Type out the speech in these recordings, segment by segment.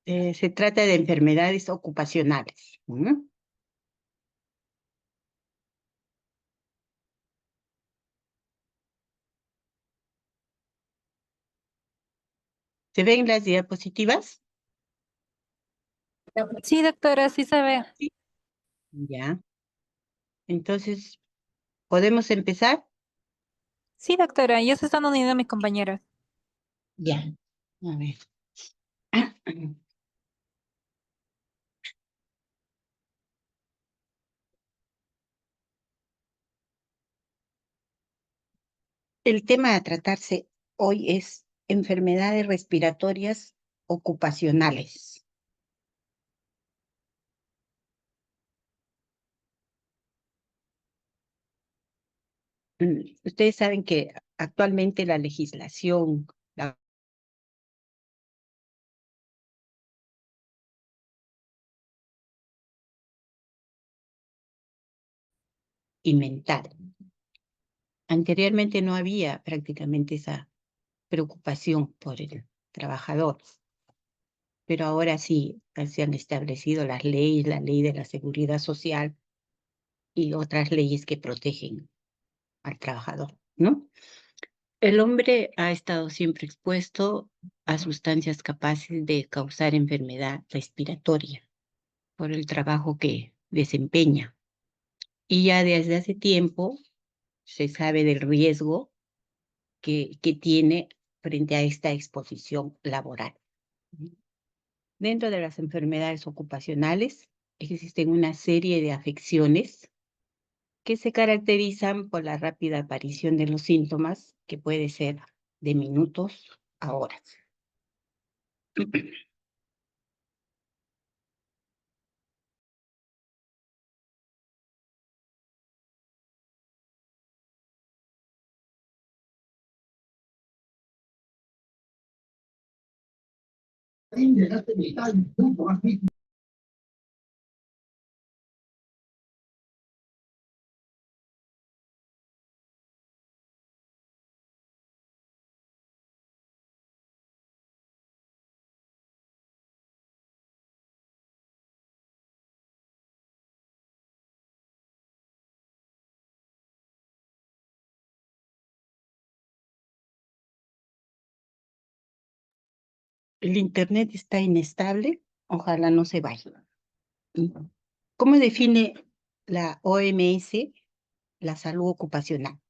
se trata de enfermedades ocupacionales. ¿Mm? ¿Se ven las diapositivas? Sí, doctora, sí se ve. Sí. Ya. Entonces, ¿podemos empezar? Sí, doctora, ya se están uniendo mis compañeras. Ya. A ver. El tema a tratarse hoy es enfermedades respiratorias ocupacionales. Ustedes saben que actualmente la legislación y mental. Anteriormente no había prácticamente esa preocupación por el trabajador, pero ahora sí se han establecido las leyes, la ley de la seguridad social y otras leyes que protegen al trabajador, ¿no? El hombre ha estado siempre expuesto a sustancias capaces de causar enfermedad respiratoria por el trabajo que desempeña. Y ya desde hace tiempo se sabe del riesgo que tiene frente a esta exposición laboral. Dentro de las enfermedades ocupacionales existen una serie de afecciones que se caracterizan por la rápida aparición de los síntomas, que puede ser de minutos a horas. El Internet está inestable, ojalá no se vaya. ¿Cómo define la OMS la salud ocupacional?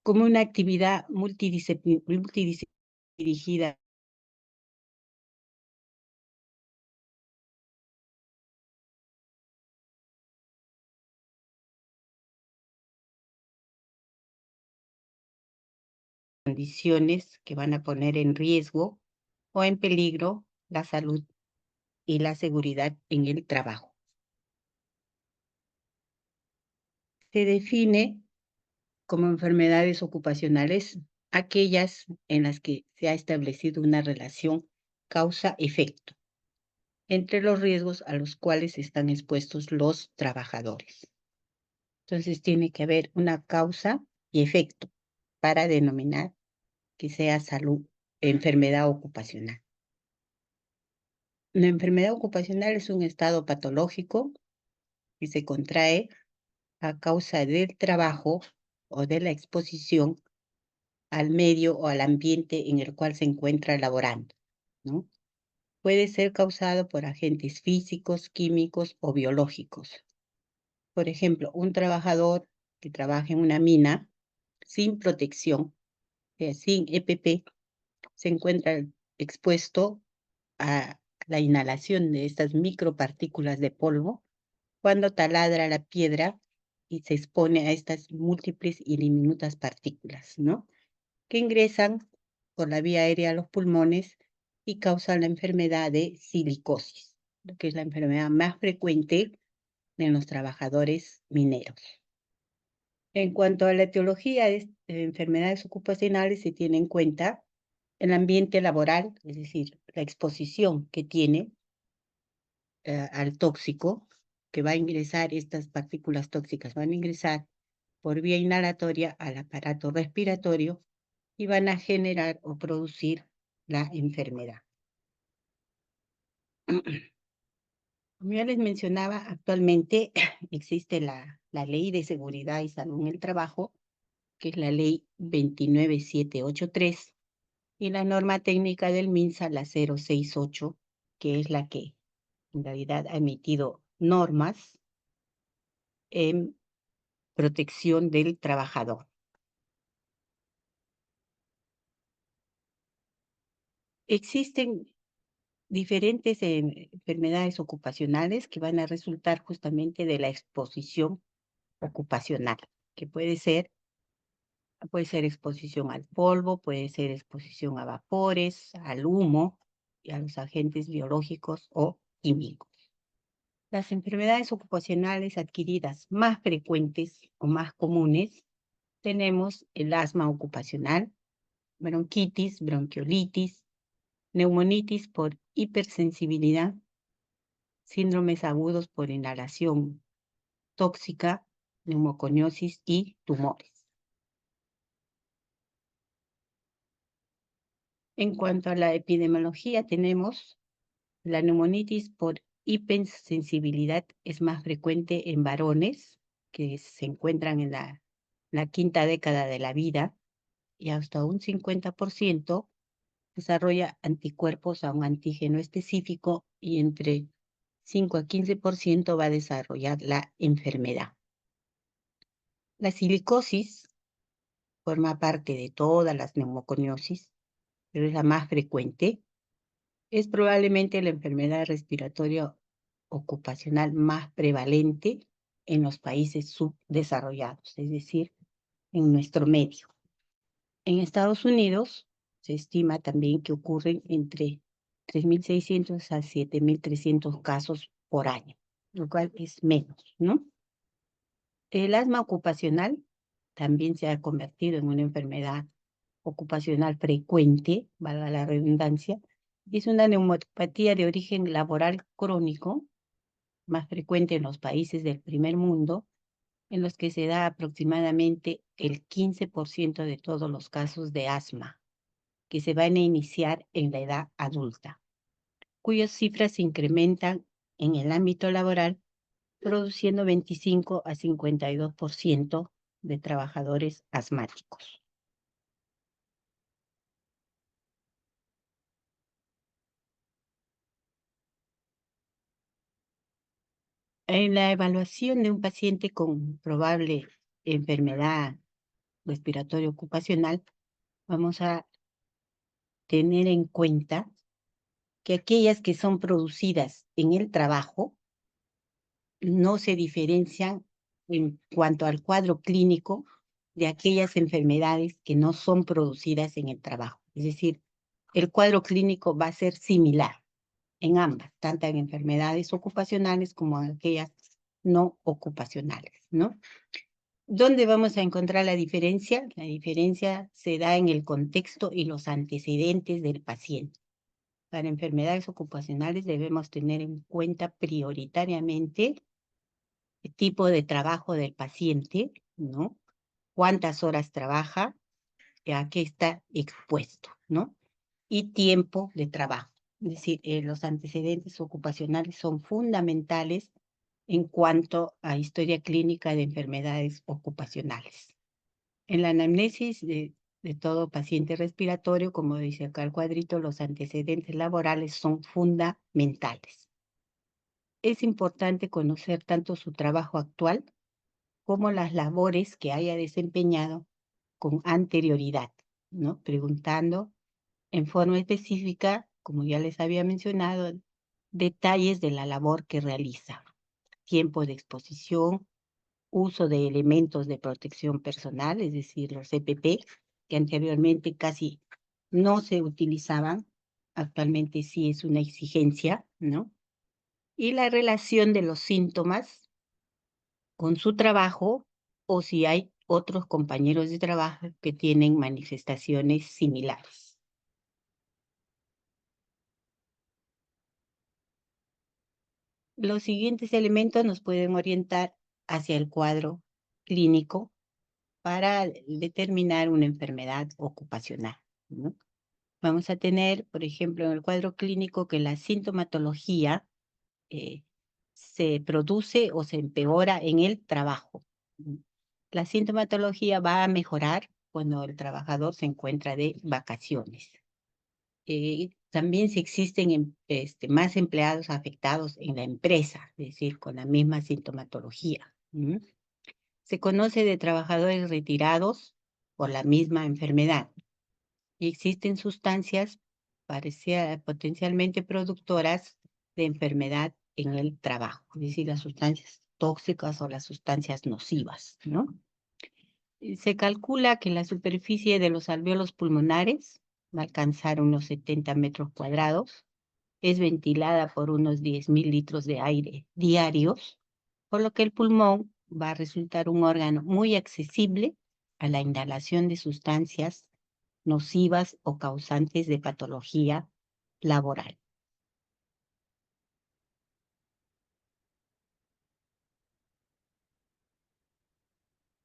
Como una actividad multidirigida condiciones que van a poner en riesgo o en peligro la salud y la seguridad en el trabajo. Se define como enfermedades ocupacionales aquellas en las que se ha establecido una relación causa-efecto entre los riesgos a los cuales están expuestos los trabajadores. Entonces tiene que haber una causa y efecto para denominar que sea enfermedad ocupacional. La enfermedad ocupacional es un estado patológico que se contrae a causa del trabajo o de la exposición al medio o al ambiente en el cual se encuentra laborando, ¿no? Puede ser causado por agentes físicos, químicos o biológicos. Por ejemplo, un trabajador que trabaja en una mina sin protección, sin EPP, se encuentra expuesto a la inhalación de estas micropartículas de polvo cuando taladra la piedra y se expone a estas múltiples y diminutas partículas, ¿no? Que ingresan por la vía aérea a los pulmones y causan la enfermedad de silicosis, que es la enfermedad más frecuente en los trabajadores mineros. En cuanto a la etiología de enfermedades ocupacionales, se tiene en cuenta el ambiente laboral, es decir, la exposición que tiene al tóxico, que va a ingresar, estas partículas tóxicas van a ingresar por vía inhalatoria al aparato respiratorio y van a generar o producir la enfermedad. Como ya les mencionaba, actualmente existe la Ley de Seguridad y Salud en el Trabajo, que es la Ley 29783, y la norma técnica del MINSA, la 068, que es la que en realidad ha emitido normas en protección del trabajador. Existen diferentes enfermedades ocupacionales que van a resultar justamente de la exposición ocupacional, que puede ser exposición al polvo, puede ser exposición a vapores, al humo y a los agentes biológicos o químicos. Las enfermedades ocupacionales adquiridas más frecuentes o más comunes tenemos el asma ocupacional, bronquitis, bronquiolitis, neumonitis por hipersensibilidad, síndromes agudos por inhalación tóxica, neumoconiosis y tumores. En cuanto a la epidemiología, tenemos la neumonitis por hipersensibilidad es más frecuente en varones que se encuentran en la quinta década de la vida y hasta un 50% desarrolla anticuerpos a un antígeno específico y entre 5 a 15% va a desarrollar la enfermedad. La silicosis forma parte de todas las neumoconiosis, pero es la más frecuente. Es probablemente la enfermedad respiratoria ocupacional más prevalente en los países subdesarrollados, es decir, en nuestro medio. En Estados Unidos se estima también que ocurren entre 3.600 a 7.300 casos por año, lo cual es menos, ¿no? El asma ocupacional también se ha convertido en una enfermedad ocupacional frecuente, valga la redundancia, y es una neumonopatía de origen laboral crónico, más frecuente en los países del primer mundo, en los que se da aproximadamente el 15% de todos los casos de asma, que se van a iniciar en la edad adulta, cuyas cifras se incrementan en el ámbito laboral, produciendo 25 a 52% de trabajadores asmáticos. En la evaluación de un paciente con probable enfermedad respiratoria ocupacional, vamos a tener en cuenta que aquellas que son producidas en el trabajo no se diferencian en cuanto al cuadro clínico de aquellas enfermedades que no son producidas en el trabajo. Es decir, el cuadro clínico va a ser similar en ambas, tanto en enfermedades ocupacionales como en aquellas no ocupacionales, ¿no? ¿Dónde vamos a encontrar la diferencia? La diferencia se da en el contexto y los antecedentes del paciente. Para enfermedades ocupacionales debemos tener en cuenta prioritariamente el tipo de trabajo del paciente, ¿no? Cuántas horas trabaja, a qué está expuesto, ¿no? Y tiempo de trabajo. Es decir, los antecedentes ocupacionales son fundamentales en cuanto a historia clínica de enfermedades ocupacionales. En la anamnesis de todo paciente respiratorio, como dice acá el cuadrito, los antecedentes laborales son fundamentales. Es importante conocer tanto su trabajo actual como las labores que haya desempeñado con anterioridad, ¿no? Preguntando en forma específica, como ya les había mencionado, detalles de la labor que realiza, tiempo de exposición, uso de elementos de protección personal, es decir, los EPP, que anteriormente casi no se utilizaban, actualmente sí es una exigencia, ¿no? Y la relación de los síntomas con su trabajo o si hay otros compañeros de trabajo que tienen manifestaciones similares. Los siguientes elementos nos pueden orientar hacia el cuadro clínico para determinar una enfermedad ocupacional, ¿no? vamos a tener, por ejemplo, en el cuadro clínico que la sintomatología se produce o se empeora en el trabajo. La sintomatología va a mejorar cuando el trabajador se encuentra de vacaciones. También si existen más empleados afectados en la empresa, es decir, con la misma sintomatología. Se conoce de trabajadores retirados por la misma enfermedad y existen sustancias potencialmente productoras de enfermedad en el trabajo, es decir, las sustancias tóxicas o las sustancias nocivas, ¿no? Se calcula que la superficie de los alvéolos pulmonares va a alcanzar unos 70 metros cuadrados, es ventilada por unos 10.000 litros de aire diarios, por lo que el pulmón va a resultar un órgano muy accesible a la inhalación de sustancias nocivas o causantes de patología laboral.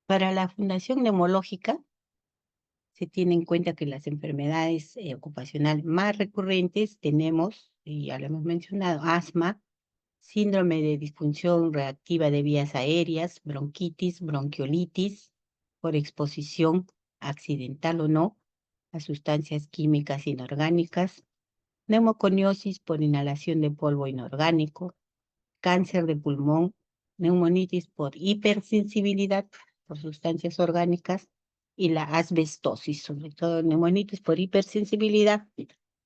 Para la Fundación Neumológica, se tiene en cuenta que las enfermedades ocupacionales más recurrentes tenemos, y ya lo hemos mencionado, asma, síndrome de disfunción reactiva de vías aéreas, bronquitis, bronquiolitis, por exposición accidental o no a sustancias químicas inorgánicas, neumoconiosis por inhalación de polvo inorgánico, cáncer de pulmón, neumonitis por hipersensibilidad por sustancias orgánicas y la asbestosis, sobre todo neumonitis por hipersensibilidad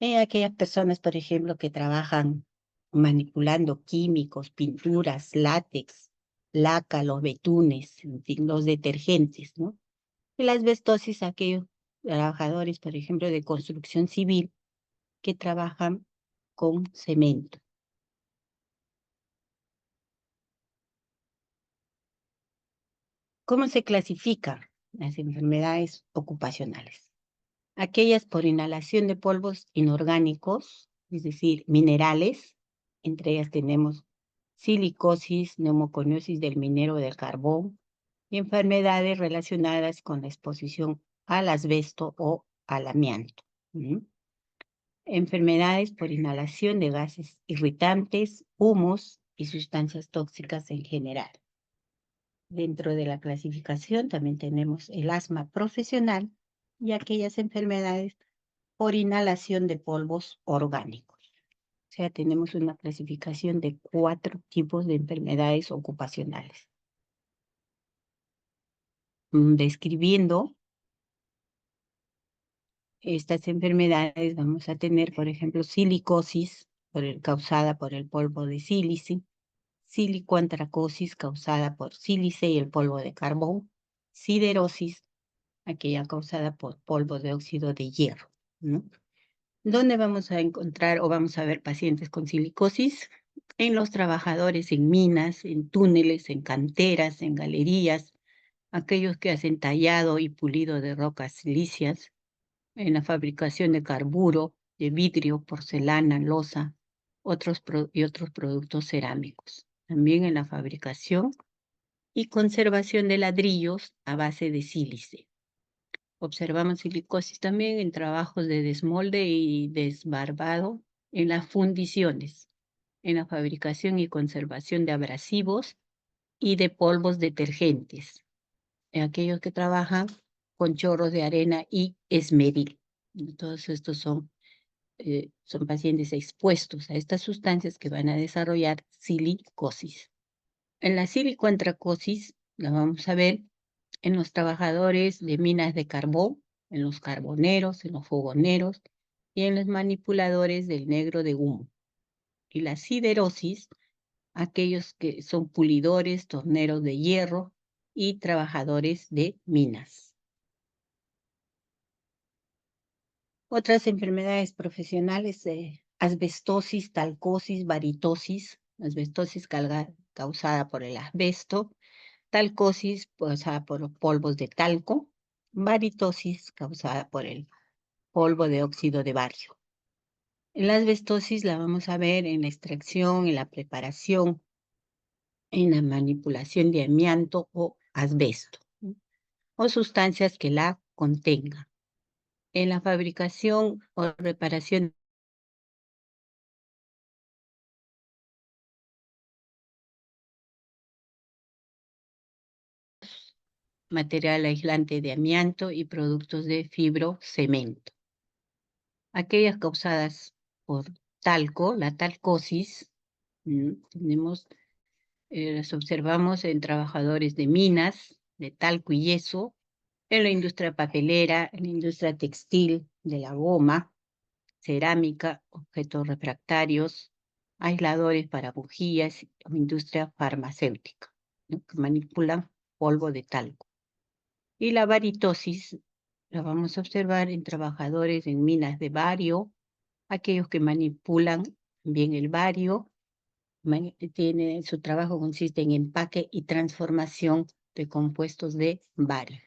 en aquellas personas, por ejemplo, que trabajan manipulando químicos, pinturas, látex, laca, los betunes, en fin, los detergentes, ¿no? Y la asbestosis, aquellos trabajadores, por ejemplo, de construcción civil que trabajan con cemento. ¿Cómo se clasifican las enfermedades ocupacionales? Aquellas por inhalación de polvos inorgánicos, es decir, minerales, entre ellas tenemos silicosis, neumoconiosis del minero del carbón y enfermedades relacionadas con la exposición al asbesto o al amianto. Enfermedades por inhalación de gases irritantes, humos y sustancias tóxicas en general. Dentro de la clasificación también tenemos el asma profesional y aquellas enfermedades por inhalación de polvos orgánicos. O sea, tenemos una clasificación de 4 tipos de enfermedades ocupacionales. Describiendo estas enfermedades vamos a tener, por ejemplo, silicosis causada por el polvo de sílice, silicoantracosis causada por sílice y el polvo de carbón, siderosis, aquella causada por polvo de óxido de hierro, ¿no? ¿Dónde vamos a encontrar o vamos a ver pacientes con silicosis? En los trabajadores en minas, en túneles, en canteras, en galerías, aquellos que hacen tallado y pulido de rocas silíceas, en la fabricación de carburo, de vidrio, porcelana, loza, otros productos cerámicos. También en la fabricación y conservación de ladrillos a base de sílice. Observamos silicosis también en trabajos de desmolde y desbarbado, en las fundiciones, en la fabricación y conservación de abrasivos y de polvos detergentes, en aquellos que trabajan con chorros de arena y esmeril. Todos estos son pacientes expuestos a estas sustancias que van a desarrollar silicosis. En la silicoantracosis la vamos a ver en los trabajadores de minas de carbón, en los carboneros, en los fogoneros y en los manipuladores del negro de humo. Y la siderosis, aquellos que son pulidores, torneros de hierro y trabajadores de minas. Otras enfermedades profesionales, asbestosis, talcosis, varitosis, asbestosis causada por el asbesto, talcosis causada por los polvos de talco, varitosis causada por el polvo de óxido de bario. En la asbestosis la vamos a ver en la extracción, en la preparación, en la manipulación de amianto o asbesto, o sustancias que la contengan. En la fabricación o reparación material aislante de amianto y productos de fibrocemento. Aquellas causadas por talco, la talcosis, las observamos en trabajadores de minas, de talco y yeso, en la industria papelera, en la industria textil, de la goma, cerámica, objetos refractarios, aisladores para bujías o industria farmacéutica, ¿no?, que manipulan polvo de talco. Y la varitosis la vamos a observar en trabajadores en minas de bario, aquellos que manipulan bien el bario. Su trabajo consiste en empaque y transformación de compuestos de bario.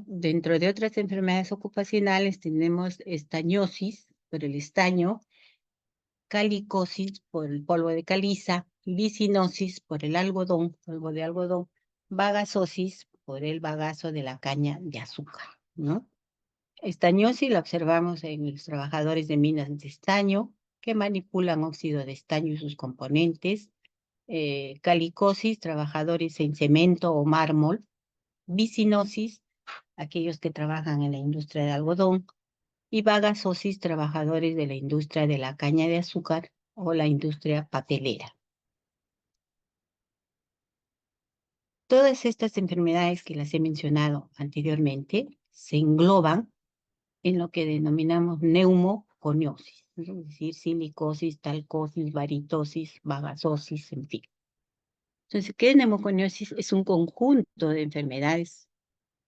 Dentro de otras enfermedades ocupacionales tenemos estañosis por el estaño, calicosis por el polvo de caliza, lisinosis por el algodón, polvo de algodón, bagazosis por el bagazo de la caña de azúcar, ¿no? Estañosis la observamos en los trabajadores de minas de estaño que manipulan óxido de estaño y sus componentes, calicosis, trabajadores en cemento o mármol, vicinosis, aquellos que trabajan en la industria de algodón, y bagazosis, trabajadores de la industria de la caña de azúcar o la industria papelera. Todas estas enfermedades que las he mencionado anteriormente se engloban en lo que denominamos neumoconiosis, ¿no? Es decir, silicosis, talcosis, varitosis, bagazosis, en fin. Entonces, ¿qué es neumoconiosis? Es un conjunto de enfermedades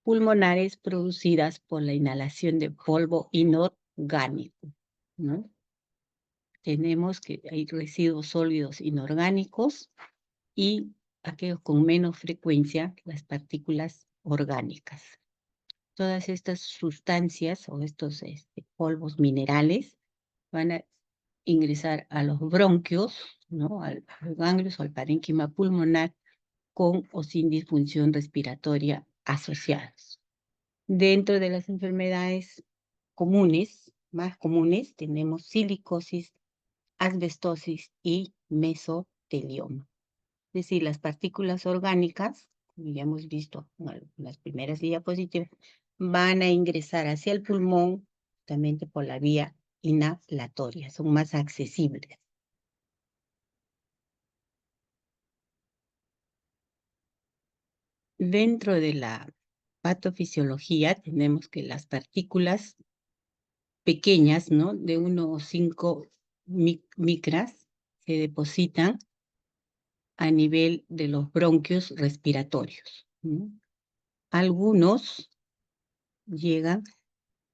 pulmonares producidas por la inhalación de polvo inorgánico, ¿no? Tenemos que hay residuos sólidos inorgánicos y aquellos con menos frecuencia, las partículas orgánicas. Todas estas sustancias o estos polvos minerales van a ingresar a los bronquios, ¿no?, a los ganglios o al parénquima pulmonar con o sin disfunción respiratoria asociadas. Dentro de las enfermedades comunes, más comunes, tenemos silicosis, asbestosis y mesotelioma. Es decir, las partículas orgánicas, como ya hemos visto en las primeras diapositivas, van a ingresar hacia el pulmón justamente por la vía inhalatoria, son más accesibles. Dentro de la patofisiología tenemos que las partículas pequeñas, ¿no?, de 1 o 5 micras se depositan a nivel de los bronquios respiratorios, ¿no? Algunos llegan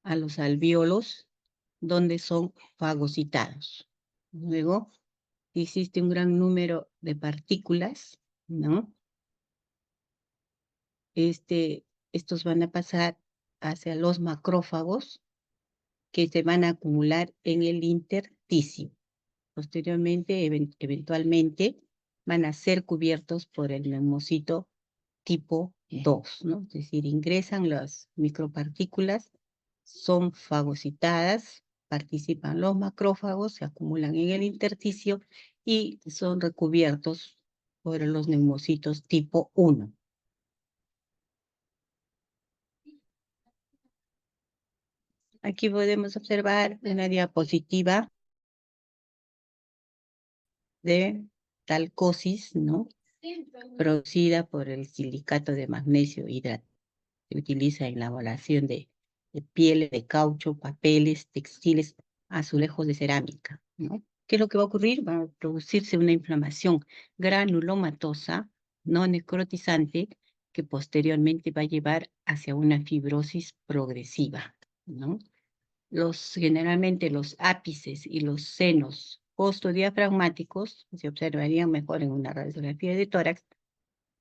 a los alvéolos donde son fagocitados. Luego existe un gran número de partículas, ¿no? Estos van a pasar hacia los macrófagos que se van a acumular en el intersticio. Posteriormente, eventualmente, van a ser cubiertos por el neumocito tipo 2, ¿no? Es decir, ingresan las micropartículas, son fagocitadas, participan los macrófagos, se acumulan en el intersticio y son recubiertos por los neumocitos tipo 1. Aquí podemos observar una diapositiva de talcosis, ¿no?, producida por el silicato de magnesio hidratado. Se utiliza en la elaboración de pieles de caucho, papeles, textiles, azulejos de cerámica, ¿no? ¿Qué es lo que va a ocurrir? Va a producirse una inflamación granulomatosa, no necrotizante, que posteriormente va a llevar hacia una fibrosis progresiva, ¿no? Generalmente los ápices y los senos postdiafragmáticos, se observarían mejor en una radiografía de tórax,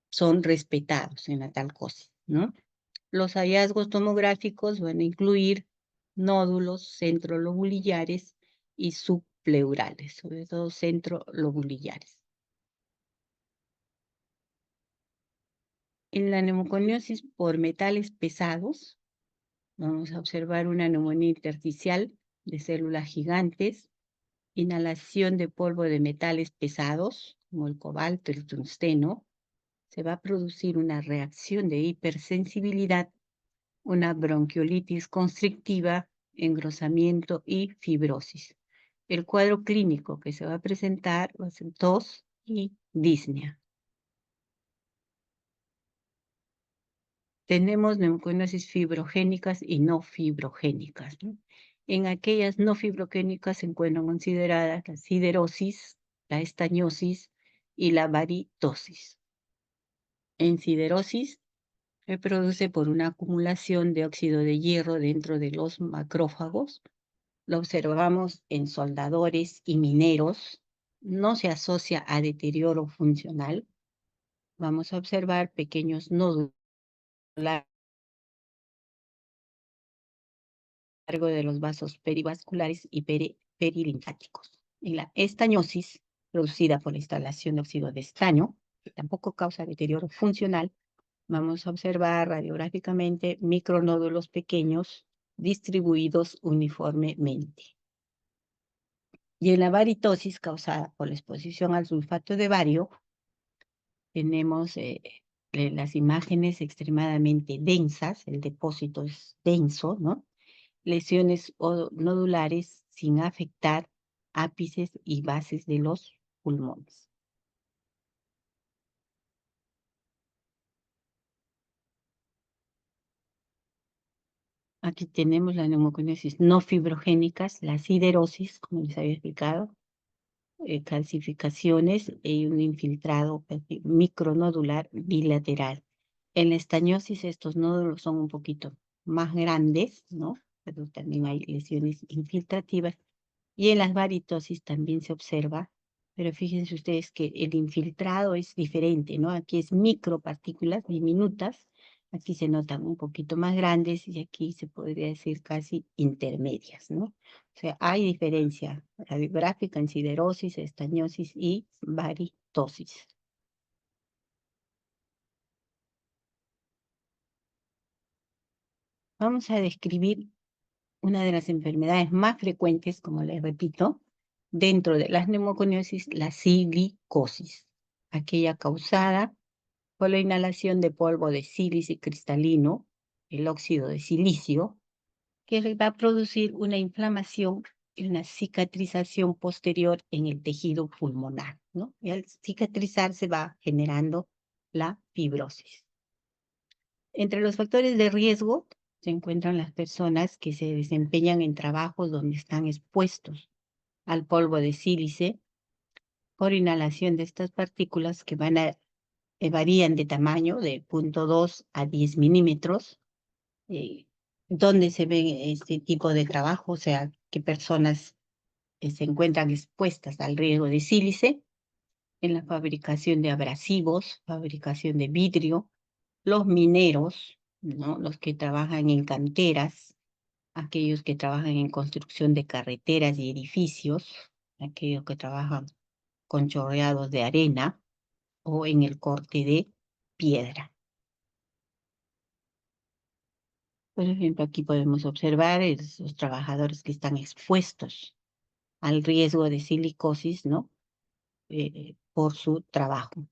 son respetados en la talcosis, ¿no? Los hallazgos tomográficos van a incluir nódulos centrolobulillares y subpleurales, sobre todo centrolobulillares. En la neumoconiosis por metales pesados, vamos a observar una neumonía intersticial de células gigantes, inhalación de polvo de metales pesados, como el cobalto, el tungsteno. Se va a producir una reacción de hipersensibilidad, una bronquiolitis constrictiva, engrosamiento y fibrosis. El cuadro clínico que se va a presentar va a ser tos y disnea. Tenemos neumoconiosis fibrogénicas y no fibrogénicas, ¿no? En aquellas no fibrogénicas se encuentran consideradas la siderosis, la estañosis y la varitosis. En siderosis se produce por una acumulación de óxido de hierro dentro de los macrófagos. Lo observamos en soldadores y mineros. No se asocia a deterioro funcional. Vamos a observar pequeños nódulos largo de los vasos perivasculares y perilinfáticos. En la estañosis, producida por la instalación de óxido de estaño, que tampoco causa deterioro funcional, vamos a observar radiográficamente micronódulos pequeños distribuidos uniformemente. Y en la varitosis causada por la exposición al sulfato de bario, tenemos las imágenes extremadamente densas, el depósito es denso, ¿no? Lesiones nodulares sin afectar ápices y bases de los pulmones. Aquí tenemos la neumoconiosis no fibrogénicas, la siderosis, como les había explicado, calcificaciones y un infiltrado micronodular bilateral. En la estañosis estos nódulos son un poquito más grandes, ¿no? Pero también hay lesiones infiltrativas. Y en las varitosis también se observa, pero fíjense ustedes que el infiltrado es diferente, ¿no? Aquí es micropartículas diminutas, aquí se notan un poquito más grandes y aquí se podría decir casi intermedias, ¿no? O sea, hay diferencia radiográfica en siderosis, estañosis y varitosis. Vamos a describir una de las enfermedades más frecuentes, como les repito, dentro de las neumoconiosis, la silicosis, aquella causada por la inhalación de polvo de sílice cristalino, el óxido de silicio, que va a producir una inflamación y una cicatrización posterior en el tejido pulmonar, ¿no? Y al cicatrizar se va generando la fibrosis. Entre los factores de riesgo se encuentran las personas que se desempeñan en trabajos donde están expuestos al polvo de sílice por inhalación de estas partículas que varían de tamaño de 0.2 a 10 milímetros, donde se ve este tipo de trabajo, o sea, que personas se encuentran expuestas al riesgo de sílice en la fabricación de abrasivos, fabricación de vidrio, los mineros, ¿no? Los que trabajan en canteras, aquellos que trabajan en construcción de carreteras y edificios, aquellos que trabajan con chorreados de arena o en el corte de piedra. Por ejemplo, aquí podemos observar los trabajadores que están expuestos al riesgo de silicosis, ¿no? Por su trabajo.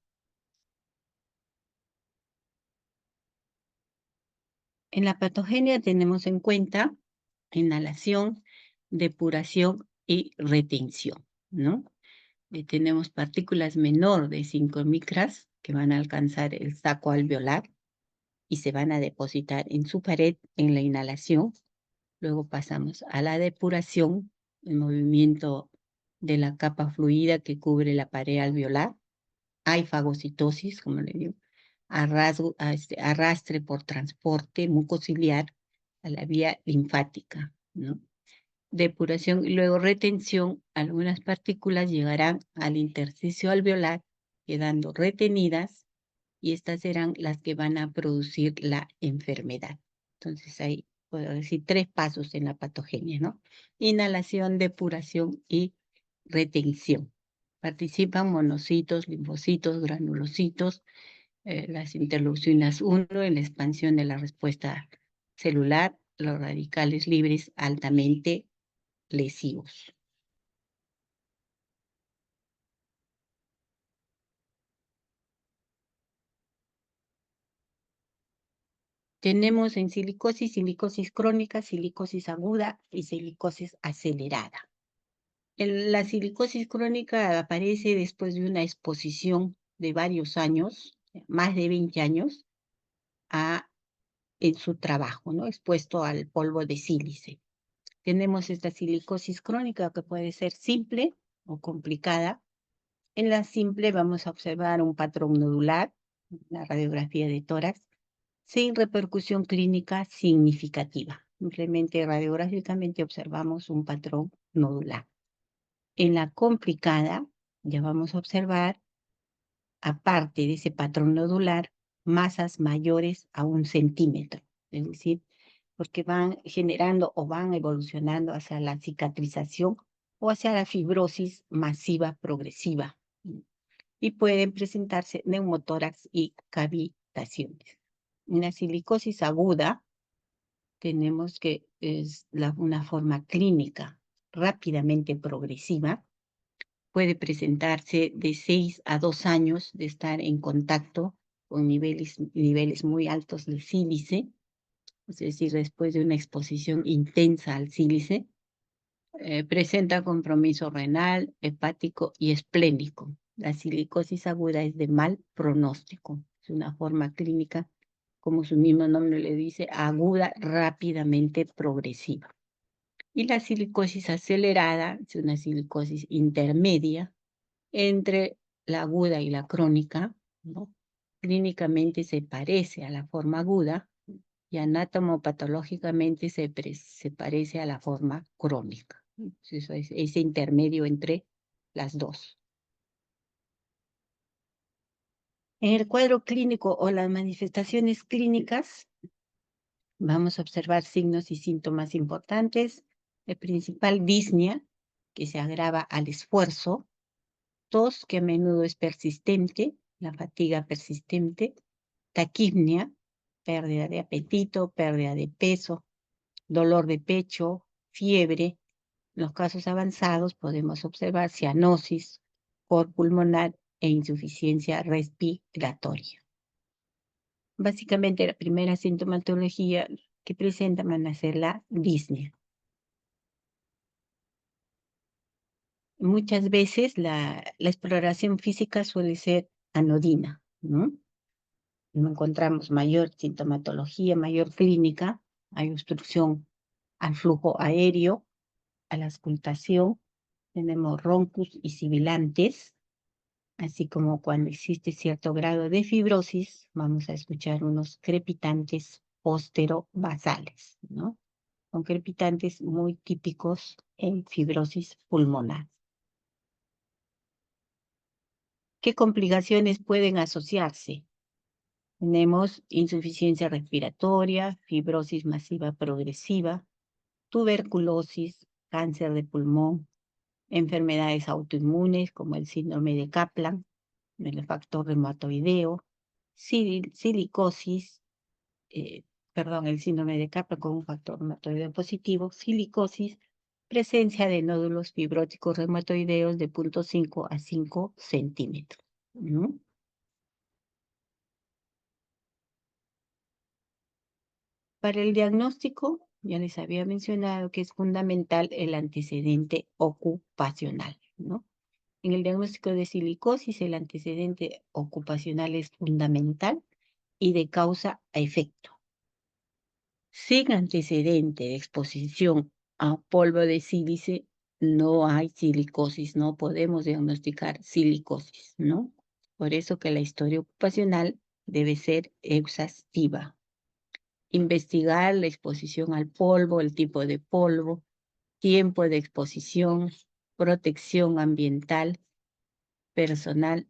En la patogenia tenemos en cuenta inhalación, depuración y retención, ¿no? Tenemos partículas menor de 5 micras que van a alcanzar el saco alveolar y se van a depositar en su pared en la inhalación. Luego pasamos a la depuración, el movimiento de la capa fluida que cubre la pared alveolar. Hay fagocitosis, como le digo, arrastre por transporte mucociliar a la vía linfática, ¿no? Depuración y luego retención, algunas partículas llegarán al intersticio alveolar quedando retenidas y estas serán las que van a producir la enfermedad. Entonces hay, puedo decir, 3 pasos en la patogenia, ¿no? Inhalación, depuración y retención. Participan monocitos, linfocitos, granulocitos, las interleucinas 1 en la expansión de la respuesta celular, los radicales libres altamente lesivos. Tenemos en silicosis, silicosis crónica, silicosis aguda y silicosis acelerada. La silicosis crónica aparece después de una exposición de varios años, más de 20 años, en su trabajo, ¿no? Expuesto al polvo de sílice. Tenemos esta silicosis crónica que puede ser simple o complicada. En la simple vamos a observar un patrón nodular, la radiografía de tórax, sin repercusión clínica significativa. Simplemente radiográficamente observamos un patrón nodular. En la complicada ya vamos a observar, aparte de ese patrón nodular, masas mayores a 1 centímetro. Es decir, porque van generando o van evolucionando hacia la cicatrización o hacia la fibrosis masiva progresiva. Y pueden presentarse neumotórax y cavitaciones. En la silicosis aguda tenemos que es una forma clínica rápidamente progresiva. Puede presentarse de 6 a 2 años de estar en contacto con niveles muy altos de sílice, es decir, después de una exposición intensa al sílice. Presenta compromiso renal, hepático y esplénico. La silicosis aguda es de mal pronóstico. Es una forma clínica, como su mismo nombre le dice, aguda, rápidamente progresiva. Y la silicosis acelerada es una silicosis intermedia entre la aguda y la crónica, ¿no? Clínicamente se parece a la forma aguda y anatomopatológicamente se parece a la forma crónica. Eso es ese intermedio entre las dos. En el cuadro clínico o las manifestaciones clínicas, vamos a observar signos y síntomas importantes. El principal, disnea, que se agrava al esfuerzo. Tos, que a menudo es persistente, la fatiga persistente. Taquipnea, pérdida de apetito, pérdida de peso. Dolor de pecho, fiebre. En los casos avanzados podemos observar cianosis, cor pulmonar e insuficiencia respiratoria. Básicamente la primera sintomatología que presentan van a ser la disnea. Muchas veces la exploración física suele ser anodina, ¿no? No encontramos mayor sintomatología, mayor clínica, hay obstrucción al flujo aéreo, a la auscultación, tenemos roncus y sibilantes, así como cuando existe cierto grado de fibrosis, vamos a escuchar unos crepitantes posterobasales, ¿no? Son crepitantes muy típicos en fibrosis pulmonar. ¿Qué complicaciones pueden asociarse? Tenemos insuficiencia respiratoria, fibrosis masiva progresiva, tuberculosis, cáncer de pulmón, enfermedades autoinmunes como el síndrome de Kaplan, el factor reumatoideo, silicosis, el síndrome de Kaplan con un factor reumatoideo positivo, silicosis, presencia de nódulos fibróticos reumatoideos de 0.5 a 5 centímetros. ¿No? Para el diagnóstico, ya les había mencionado que es fundamental el antecedente ocupacional, ¿no? En el diagnóstico de silicosis, el antecedente ocupacional es fundamental y de causa a efecto. Sin antecedente de exposición a polvo de sílice, no hay silicosis, no podemos diagnosticar silicosis, ¿no? Por eso que la historia ocupacional debe ser exhaustiva. Investigar la exposición al polvo, el tipo de polvo, tiempo de exposición, protección ambiental, personal,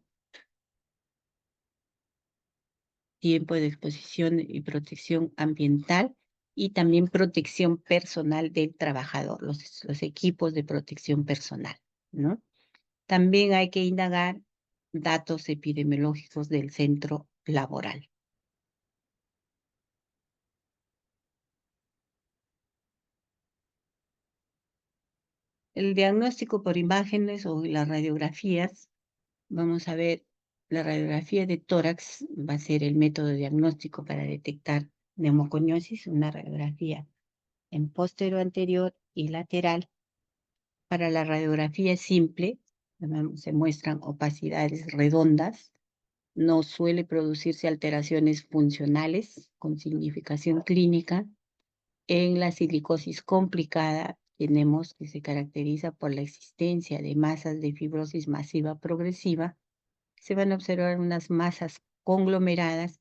tiempo de exposición y protección ambiental y también protección personal del trabajador, los equipos de protección personal, ¿no? También hay que indagar datos epidemiológicos del centro laboral. El diagnóstico por imágenes o las radiografías, vamos a ver, la radiografía de tórax va a ser el método diagnóstico para detectar neumoconiosis, una radiografía en póstero anterior y lateral. Para la radiografía simple, se muestran opacidades redondas, no suele producirse alteraciones funcionales con significación clínica. En la silicosis complicada tenemos que se caracteriza por la existencia de masas de fibrosis masiva progresiva. Se van a observar unas masas conglomeradas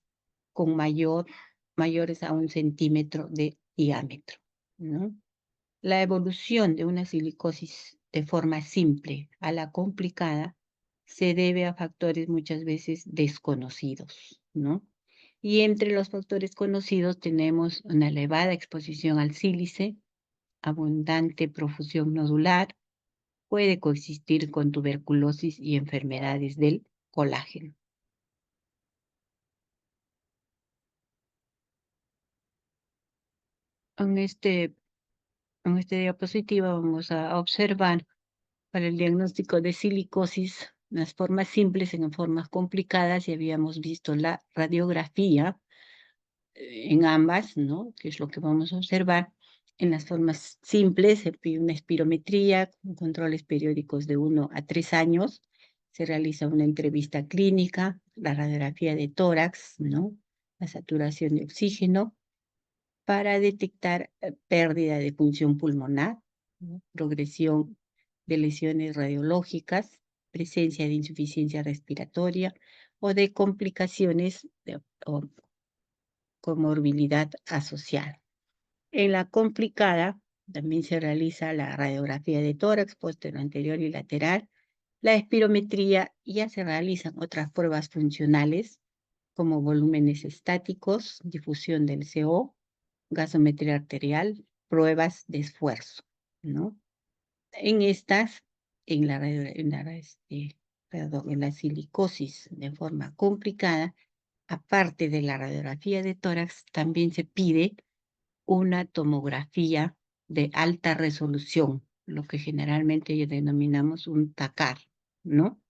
con mayores a 1 centímetro de diámetro, ¿no? La evolución de una silicosis de forma simple a la complicada se debe a factores muchas veces desconocidos, ¿no? Y entre los factores conocidos tenemos una elevada exposición al sílice, abundante profusión nodular, puede coexistir con tuberculosis y enfermedades del colágeno. En esta diapositiva vamos a observar para el diagnóstico de silicosis las formas simples en formas complicadas y habíamos visto la radiografía en ambas, ¿no? Que es lo que vamos a observar. En las formas simples se pide una espirometría con controles periódicos de 1 a 3 años. Se realiza una entrevista clínica, la radiografía de tórax, ¿no? La saturación de oxígeno para detectar pérdida de función pulmonar, ¿no? Progresión de lesiones radiológicas, presencia de insuficiencia respiratoria o de complicaciones o comorbilidad asociada. En la complicada también se realiza la radiografía de tórax, póstero anterior y lateral, la espirometría, y ya se realizan otras pruebas funcionales como volúmenes estáticos, difusión del CO, gasometría arterial, pruebas de esfuerzo, ¿no? En estas, en la silicosis de forma complicada, aparte de la radiografía de tórax, también se pide una tomografía de alta resolución, lo que generalmente denominamos un TACAR, ¿no?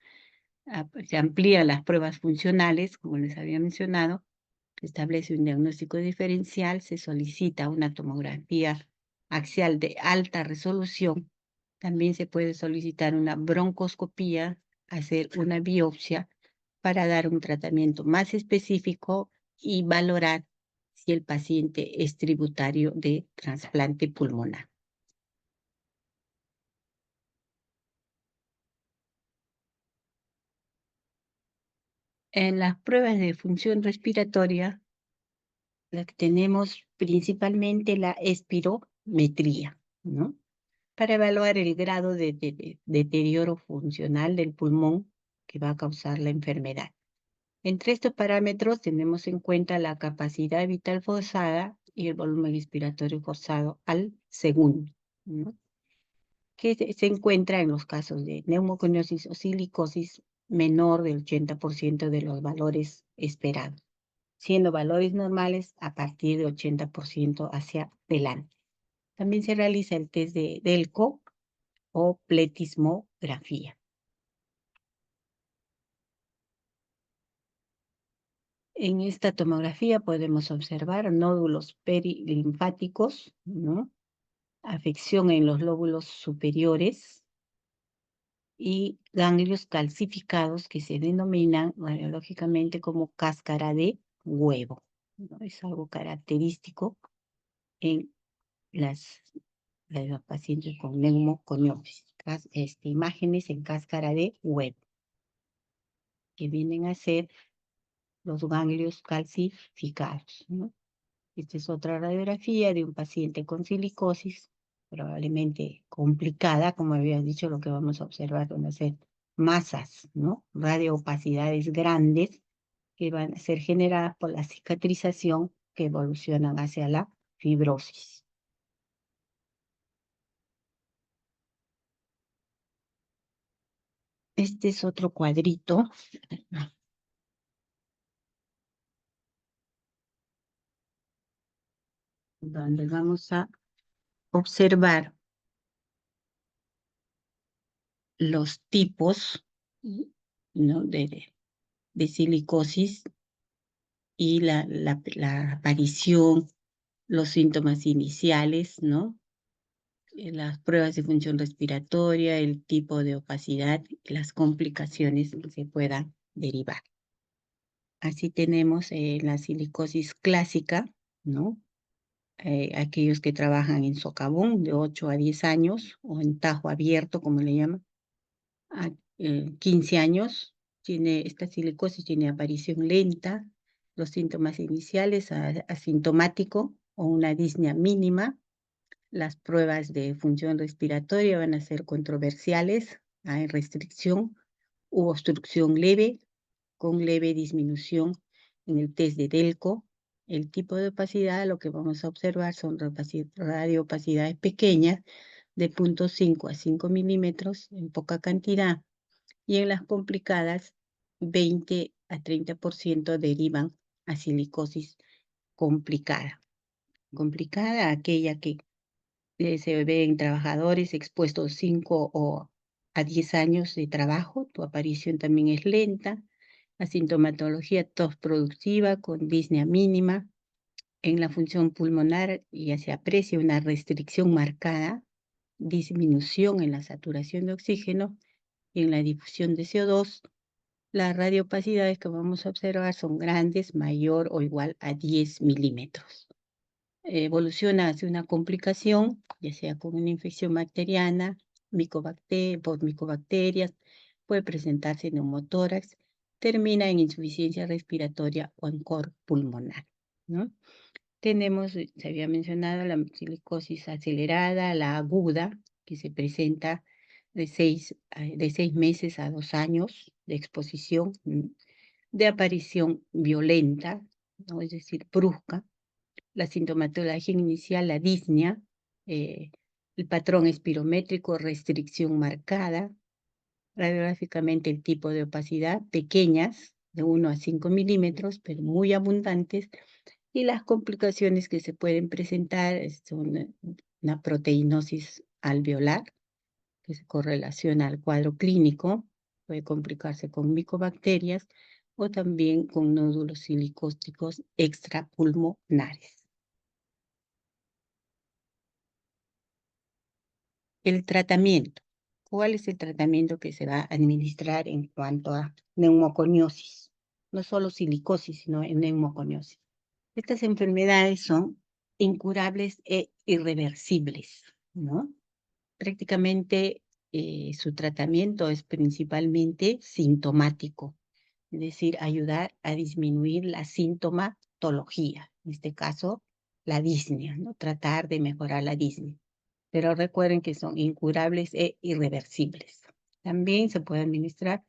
Se amplían las pruebas funcionales, como les había mencionado, se establece un diagnóstico diferencial, se solicita una tomografía axial de alta resolución, también se puede solicitar una broncoscopía, hacer una biopsia para dar un tratamiento más específico y valorar si el paciente es tributario de trasplante pulmonar. En las pruebas de función respiratoria, la que tenemos principalmente la espirometría, ¿no? Para evaluar el grado de deterioro funcional del pulmón que va a causar la enfermedad. Entre estos parámetros tenemos en cuenta la capacidad vital forzada y el volumen respiratorio forzado al segundo, ¿no? Que se encuentra en los casos de neumoconiosis o silicosis menor del 80% de los valores esperados, siendo valores normales a partir de 80% hacia adelante. También se realiza el test de DELCO o pletismografía. En esta tomografía podemos observar nódulos perilinfáticos, ¿no? Afección en los lóbulos superiores y ganglios calcificados que se denominan radiológicamente como cáscara de huevo, ¿no? Es algo característico en los pacientes con neumoconiosis. Imágenes en cáscara de huevo, que vienen a ser los ganglios calcificados, ¿no? Esta es otra radiografía de un paciente con silicosis, probablemente complicada, como había dicho, lo que vamos a observar van a ser masas, ¿no? Radioopacidades grandes que van a ser generadas por la cicatrización que evolucionan hacia la fibrosis. Este es otro cuadrito donde vamos a observar los tipos, ¿no? de silicosis y la aparición, los síntomas iniciales, ¿no? Las pruebas de función respiratoria, el tipo de opacidad y las complicaciones que se puedan derivar. Así tenemos la silicosis clásica, ¿no? Aquellos que trabajan en socavón de 8 a 10 años o en tajo abierto, como le llaman, a 15 años. Esta silicosis tiene aparición lenta, los síntomas iniciales asintomático o una disnea mínima. Las pruebas de función respiratoria van a ser controversiales. Hay restricción u obstrucción leve con leve disminución en el test de Delco. El tipo de opacidad, lo que vamos a observar son radioopacidades pequeñas de 0.5 a 5 milímetros en poca cantidad y en las complicadas 20 a 30% derivan a silicosis complicada. Complicada aquella que se ve en trabajadores expuestos 5 o a 10 años de trabajo. Tu aparición también es lenta. La sintomatología tos productiva con disnea mínima. En la función pulmonar ya se aprecia una restricción marcada, disminución en la saturación de oxígeno y en la difusión de CO2. Las radiopacidades que vamos a observar son grandes, mayor o igual a 10 milímetros. Evoluciona hacia una complicación, ya sea con una infección bacteriana, por micobacterias, puede presentarse neumotórax, termina en insuficiencia respiratoria o en cor pulmonar, ¿no? Tenemos, se había mencionado, la silicosis acelerada, la aguda, que se presenta de 6 meses a 2 años de exposición, de aparición violenta, ¿no? Es decir, brusca. La sintomatología inicial, la disnea, el patrón espirométrico, restricción marcada, radiográficamente el tipo de opacidad, pequeñas, de 1 a 5 milímetros, pero muy abundantes, y las complicaciones que se pueden presentar son una proteinosis alveolar, que se correlaciona al cuadro clínico, puede complicarse con micobacterias o también con nódulos silicósticos extrapulmonares. El tratamiento. ¿Cuál es el tratamiento que se va a administrar en cuanto a neumoconiosis? No solo silicosis, sino en neumoconiosis. Estas enfermedades son incurables e irreversibles, ¿no? Prácticamente su tratamiento es principalmente sintomático, es decir, ayudar a disminuir la sintomatología, en este caso, la disnea, ¿no? Tratar de mejorar la disnea. Pero recuerden que son incurables e irreversibles. También se puede administrar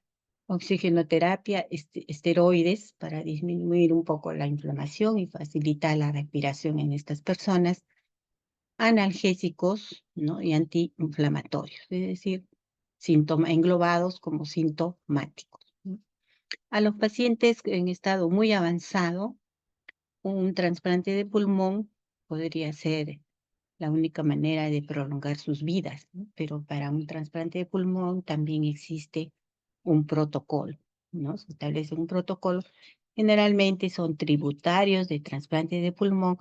oxigenoterapia, esteroides para disminuir un poco la inflamación y facilitar la respiración en estas personas, analgésicos, ¿no? Y antiinflamatorios, es decir, englobados como sintomáticos, ¿no? A los pacientes en estado muy avanzado, un trasplante de pulmón podría ser la única manera de prolongar sus vidas, ¿no? Pero para un trasplante de pulmón también existe un protocolo, ¿no? Se establece un protocolo. Generalmente son tributarios de trasplante de pulmón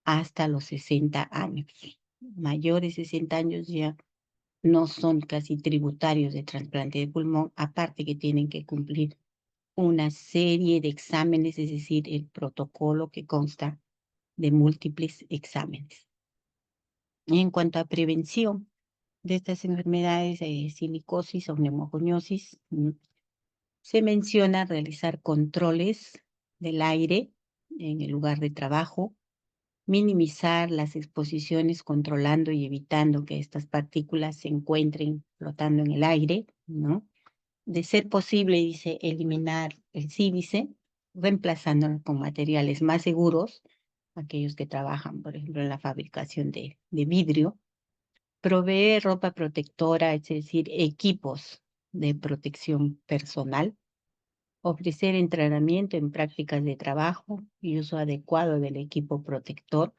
hasta los 60 años. Mayores de 60 años ya no son casi tributarios de trasplante de pulmón, aparte que tienen que cumplir una serie de exámenes, es decir, el protocolo que consta de múltiples exámenes. En cuanto a prevención de estas enfermedades de silicosis o neumoconiosis, se menciona realizar controles del aire en el lugar de trabajo, minimizar las exposiciones controlando y evitando que estas partículas se encuentren flotando en el aire, ¿no? De ser posible, dice, eliminar el sílice, reemplazándolo con materiales más seguros, aquellos que trabajan, por ejemplo, en la fabricación de vidrio, proveer ropa protectora, es decir, equipos de protección personal, ofrecer entrenamiento en prácticas de trabajo y uso adecuado del equipo protector,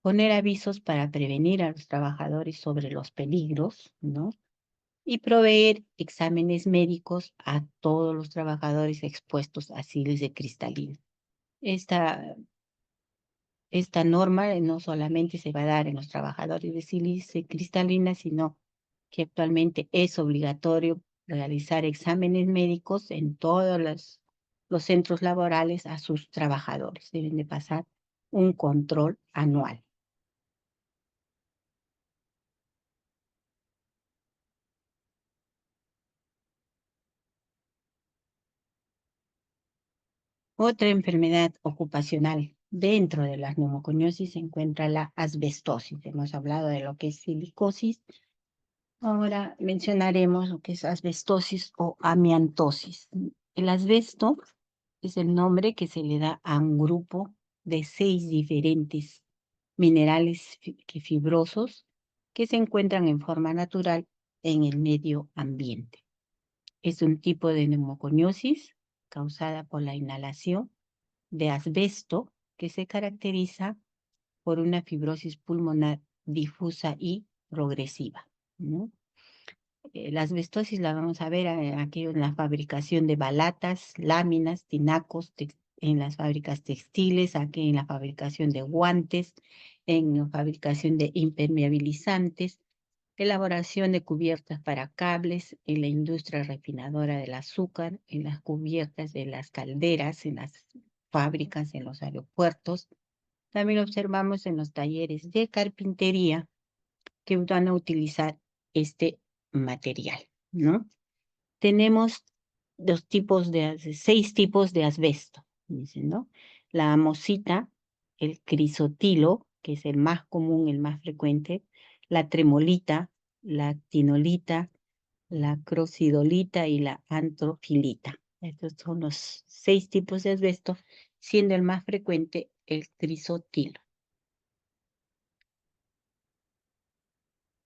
poner avisos para prevenir a los trabajadores sobre los peligros, ¿no? Y proveer exámenes médicos a todos los trabajadores expuestos a sílice cristalina. Esta norma no solamente se va a dar en los trabajadores de sílice cristalina, sino que actualmente es obligatorio realizar exámenes médicos en todos los centros laborales a sus trabajadores. Deben de pasar un control anual. Otra enfermedad ocupacional dentro de la neumoconiosis se encuentra la asbestosis. Hemos hablado de lo que es silicosis. Ahora mencionaremos lo que es asbestosis o amiantosis. El asbesto es el nombre que se le da a un grupo de 6 diferentes minerales fibrosos que se encuentran en forma natural en el medio ambiente. Es un tipo de neumoconiosis causada por la inhalación de asbesto que se caracteriza por una fibrosis pulmonar difusa y progresiva, ¿no? La asbestosis la vamos a ver aquí en la fabricación de balatas, láminas, tinacos, en las fábricas textiles, aquí en la fabricación de guantes, en la fabricación de impermeabilizantes, elaboración de cubiertas para cables, en la industria refinadora del azúcar, en las cubiertas de las calderas, en las fábricas, en los aeropuertos. También observamos en los talleres de carpintería que van a utilizar este material, ¿no? Tenemos 6 tipos de asbesto, dicen, ¿no? La amosita, el crisotilo, que es el más común, el más frecuente, la tremolita, la actinolita, la crocidolita y la antrofilita. Estos son los 6 tipos de asbesto, siendo el más frecuente el crisotilo.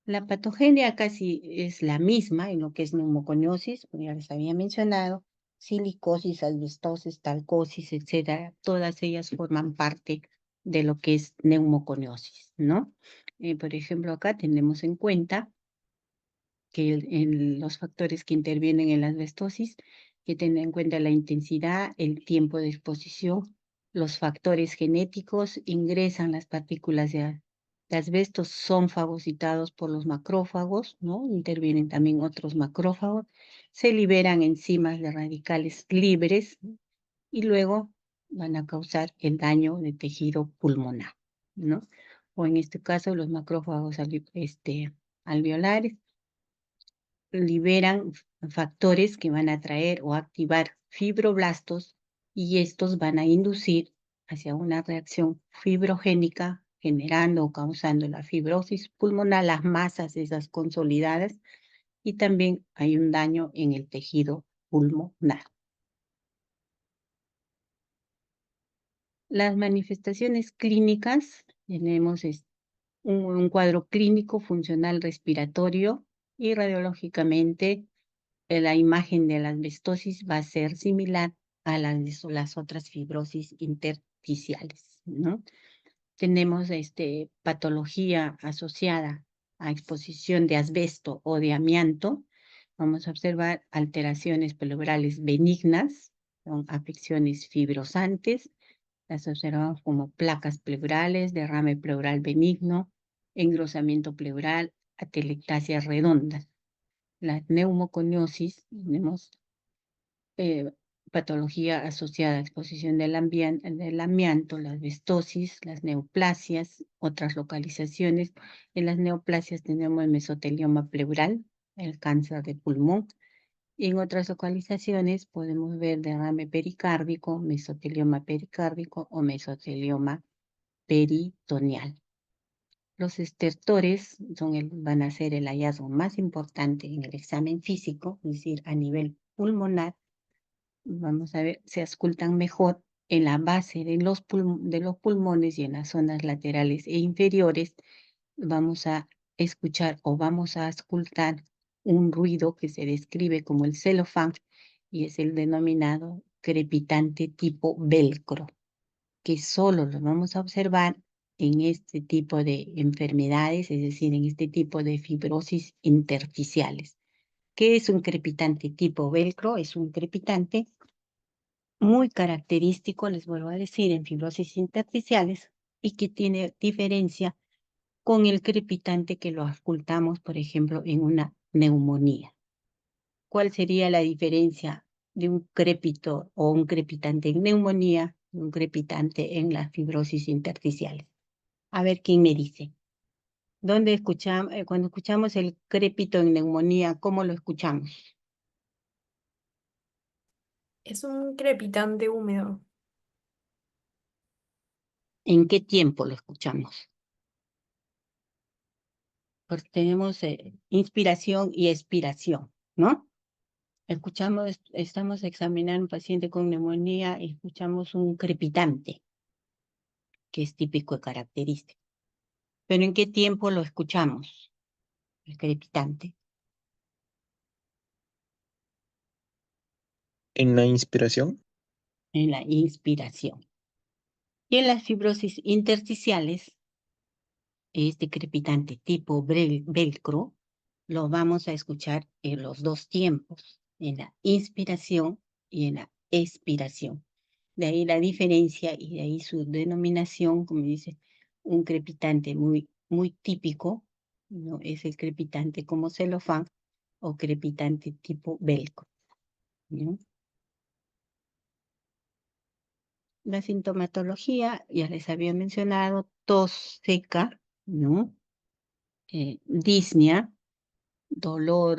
La patogenia casi es la misma en lo que es neumoconiosis, como ya les había mencionado, silicosis, asbestosis, talcosis, etcétera. Todas ellas forman parte de lo que es neumoconiosis, ¿no? Por ejemplo, acá tenemos en cuenta que en los factores que intervienen en la asbestosis, que tengan en cuenta la intensidad, el tiempo de exposición, los factores genéticos, ingresan las partículas de asbesto, son fagocitados por los macrófagos, ¿no? Intervienen también otros macrófagos, se liberan enzimas de radicales libres y luego van a causar el daño de tejido pulmonar, ¿no? O en este caso, los macrófagos alveolares liberan factores que van a atraer o activar fibroblastos y estos van a inducir hacia una reacción fibrogénica generando o causando la fibrosis pulmonar, las masas esas consolidadas y también hay un daño en el tejido pulmonar. Las manifestaciones clínicas, tenemos un cuadro clínico funcional respiratorio y radiológicamente la imagen de la asbestosis va a ser similar a las otras fibrosis intersticiales, ¿no? Tenemos patología asociada a exposición de asbesto o de amianto. Vamos a observar alteraciones pleurales benignas, son afecciones fibrosantes. Las observamos como placas pleurales, derrame pleural benigno, engrosamiento pleural, atelectasias redondas. La neumoconiosis, tenemos patología asociada a exposición del amianto, la asbestosis, las neoplasias, otras localizaciones. En las neoplasias tenemos el mesotelioma pleural, el cáncer de pulmón. Y en otras localizaciones podemos ver derrame pericárdico, mesotelioma pericárdico o mesotelioma peritoneal. Los estertores van a ser el hallazgo más importante en el examen físico, es decir, a nivel pulmonar. Vamos a ver, se auscultan mejor en la base de los pulmones y en las zonas laterales e inferiores. Vamos a escuchar o vamos a auscultar un ruido que se describe como el celofán y es el denominado crepitante tipo velcro, que solo lo vamos a observar en este tipo de enfermedades, es decir, en este tipo de fibrosis intersticiales. ¿Qué es un crepitante tipo velcro? Es un crepitante muy característico, les vuelvo a decir, en fibrosis intersticiales y que tiene diferencia con el crepitante que lo ocultamos, por ejemplo, en una neumonía. ¿Cuál sería la diferencia de un crépito o un crepitante en neumonía y un crepitante en las fibrosis intersticiales? A ver quién me dice. ¿Dónde escuchamos, cuando escuchamos el crépito en neumonía, cómo lo escuchamos? Es un crepitante húmedo. ¿En qué tiempo lo escuchamos? Porque tenemos inspiración y expiración, ¿no? Estamos examinando a un paciente con neumonía y escuchamos un crepitante, que es típico y característico. ¿Pero en qué tiempo lo escuchamos? El crepitante. En la inspiración, En la inspiración. Y en las fibrosis intersticiales, este crepitante tipo velcro, lo vamos a escuchar en los dos tiempos, en la inspiración y en la expiración. De ahí la diferencia y de ahí su denominación, como dice, un crepitante muy, muy típico, ¿no? Es el crepitante como celofán o crepitante tipo velcro, ¿no? La sintomatología, ya les había mencionado, tos seca, ¿no? Disnea, dolor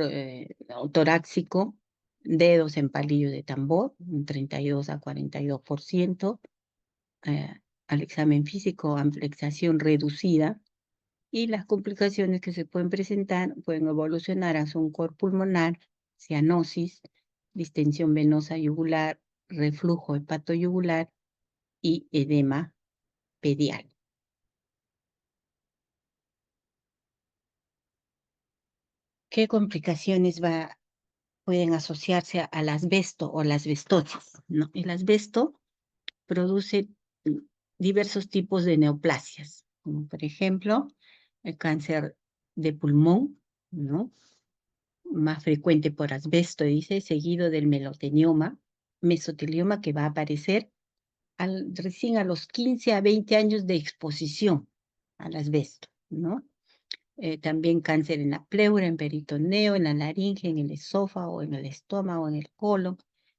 torácico, dedos en palillo de tambor, un 32 a 42%, al examen físico, amplexación reducida, y las complicaciones que se pueden presentar pueden evolucionar a un cor pulmonar, cianosis, distensión venosa yugular, reflujo hepatoyugular y edema pedial. ¿Qué complicaciones pueden asociarse al asbesto o la asbestosis, ¿no? El asbesto produce diversos tipos de neoplasias, como por ejemplo el cáncer de pulmón, ¿no? Más frecuente por asbesto, dice, seguido del mesotelioma que va a aparecer recién a los 15 a 20 años de exposición al asbesto, ¿no? También cáncer en la pleura, en peritoneo, en la laringe, en el esófago, en el estómago, en el colon,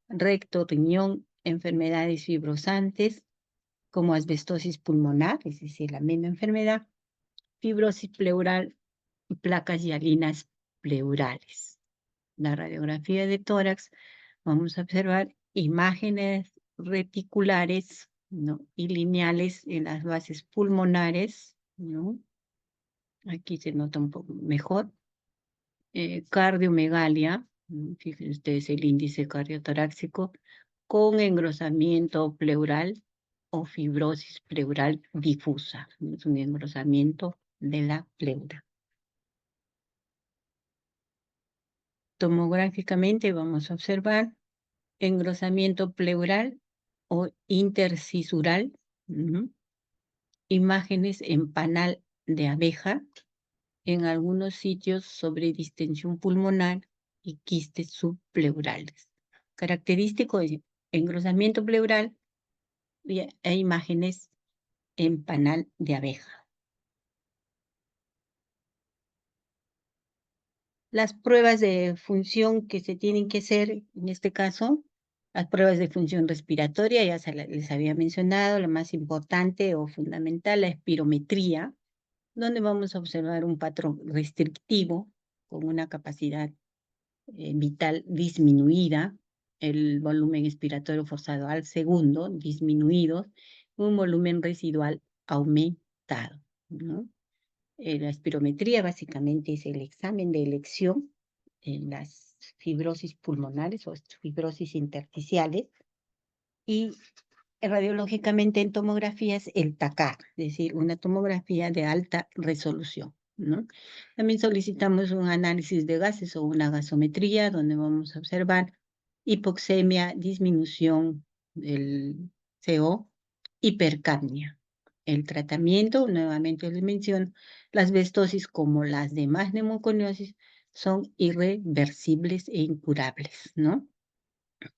recto, riñón, enfermedades fibrosantes como asbestosis pulmonar, es decir, la misma enfermedad, fibrosis pleural y placas hialinas pleurales. La radiografía de tórax, vamos a observar imágenes reticulares, ¿no? Y lineales en las bases pulmonares, ¿no? Aquí se nota un poco mejor. Cardiomegalia, fíjense ustedes el índice cardiotorácico, con engrosamiento pleural o fibrosis pleural difusa. Es un engrosamiento de la pleura. Tomográficamente vamos a observar engrosamiento pleural o intercisural, imágenes en panal de abeja, en algunos sitios sobre distensión pulmonar y quistes subpleurales. Característico de engrosamiento pleural e imágenes en panal de abeja. Las pruebas de función que se tienen que hacer, en este caso, las pruebas de función respiratoria, ya les había mencionado, la más importante o fundamental, la espirometría, donde vamos a observar un patrón restrictivo con una capacidad vital disminuida, el volumen expiratorio forzado al segundo disminuido, un volumen residual aumentado, ¿no? La espirometría básicamente es el examen de elección en las fibrosis pulmonares o fibrosis intersticiales y radiológicamente en tomografías el TACAR, es decir, una tomografía de alta resolución, ¿no? También solicitamos un análisis de gases o una gasometría donde vamos a observar hipoxemia, disminución del CO, hipercapnia. El tratamiento, nuevamente les menciono, las bestosis como las demás neumoconiosis son irreversibles e incurables, ¿no?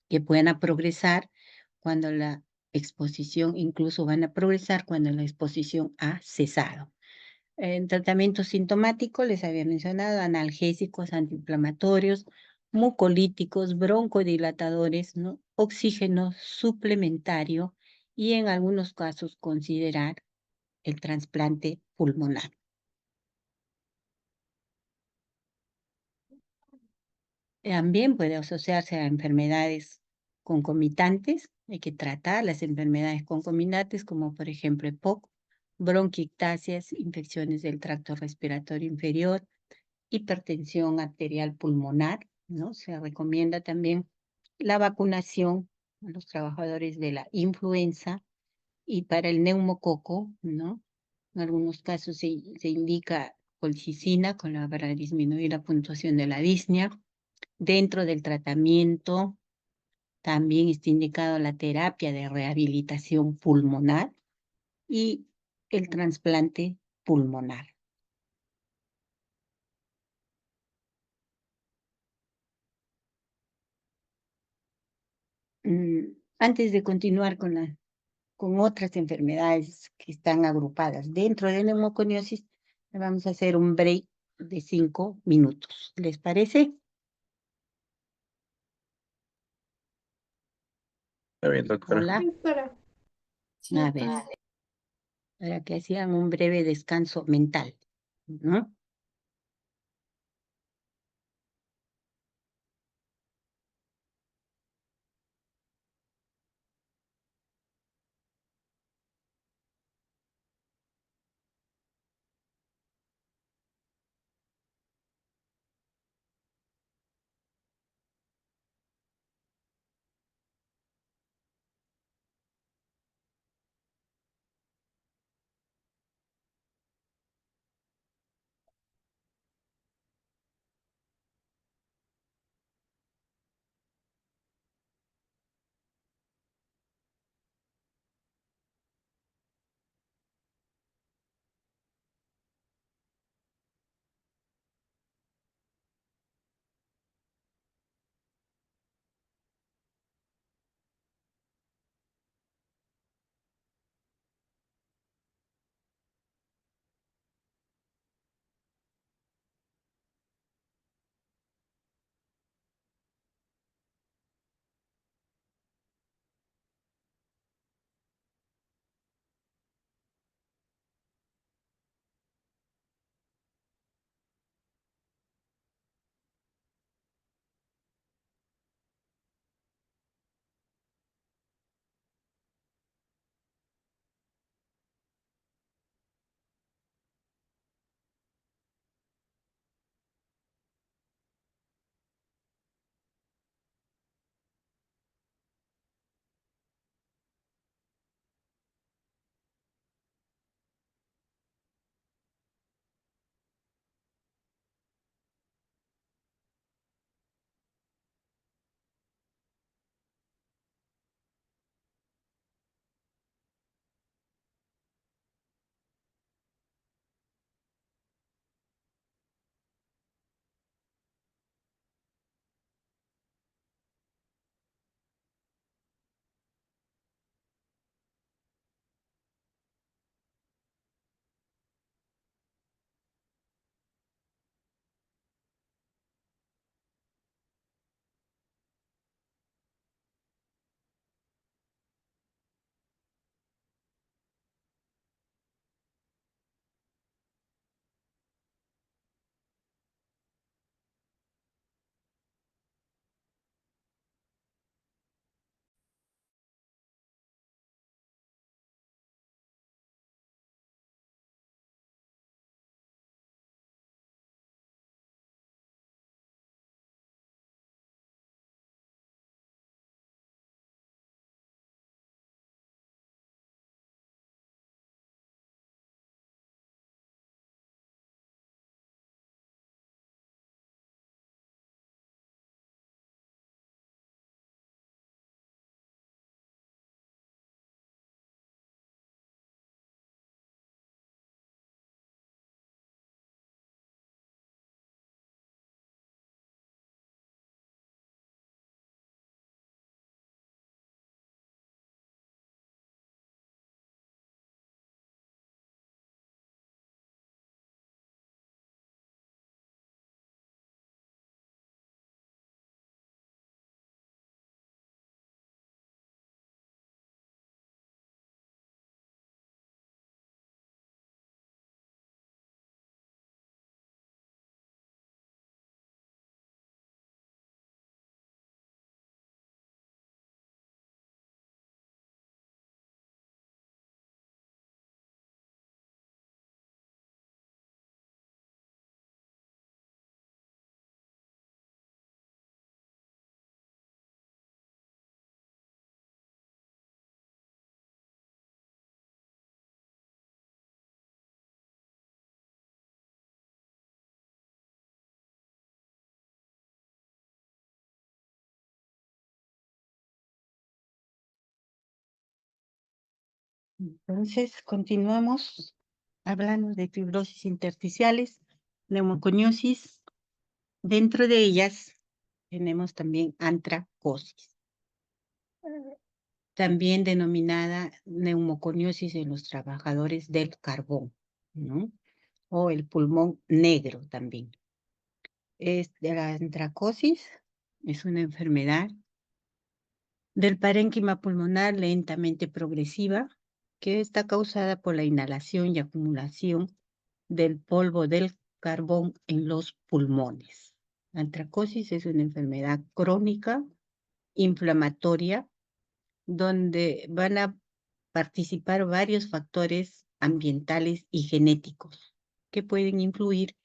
Que puedan progresar cuando la exposición, incluso van a progresar cuando la exposición ha cesado. En tratamiento sintomático, les había mencionado, analgésicos, antiinflamatorios, mucolíticos, broncodilatadores, ¿no? Oxígeno suplementario y en algunos casos considerar el trasplante pulmonar. También puede asociarse a enfermedades concomitantes. Hay que tratar las enfermedades concomitantes como por ejemplo EPOC, bronquiectasias, infecciones del tracto respiratorio inferior, hipertensión arterial pulmonar, ¿no? Se recomienda también la vacunación a los trabajadores de la influenza y para el neumococo, ¿no? En algunos casos se indica colchicina para disminuir la puntuación de la disnea. Dentro del tratamiento también está indicado la terapia de rehabilitación pulmonar y el trasplante pulmonar. Antes de continuar con otras enfermedades que están agrupadas dentro de neumoconiosis, vamos a hacer un break de 5 minutos. ¿Les parece? Está bien, doctora. Hola. Doctora. Sí, A ver, para que hacían un breve descanso mental, ¿no? Entonces, continuamos hablando de fibrosis intersticiales, neumoconiosis. Dentro de ellas tenemos también antracosis, también denominada neumoconiosis en los trabajadores del carbón, ¿no? O el pulmón negro también. La antracosis es una enfermedad del parénquima pulmonar lentamente progresiva que está causada por la inhalación y acumulación del polvo del carbón en los pulmones. La antracosis es una enfermedad crónica, inflamatoria, donde van a participar varios factores ambientales y genéticos que pueden influir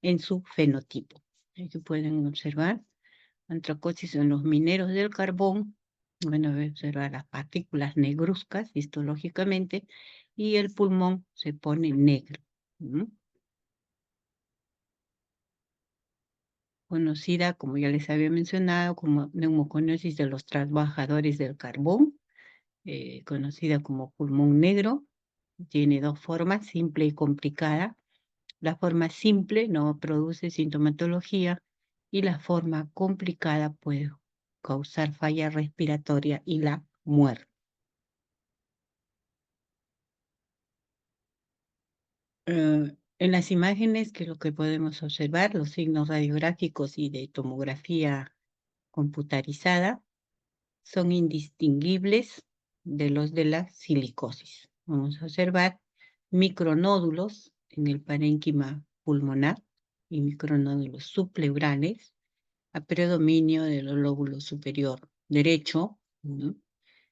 en su fenotipo. Aquí pueden observar antracosis en los mineros del carbón. Van a observar las partículas negruzcas histológicamente y el pulmón se pone negro. Conocida, como ya les había mencionado, como neumoconiosis de los trabajadores del carbón, conocida como pulmón negro. Tiene dos formas, simple y complicada. La forma simple no produce sintomatología y la forma complicada puede causar falla respiratoria y la muerte. En las imágenes, que es lo que podemos observar, los signos radiográficos y de tomografía computarizada son indistinguibles de los de la silicosis. Vamos a observar micronódulos en el parénquima pulmonar y micronódulos subpleurales a predominio del lóbulo superior derecho, ¿no?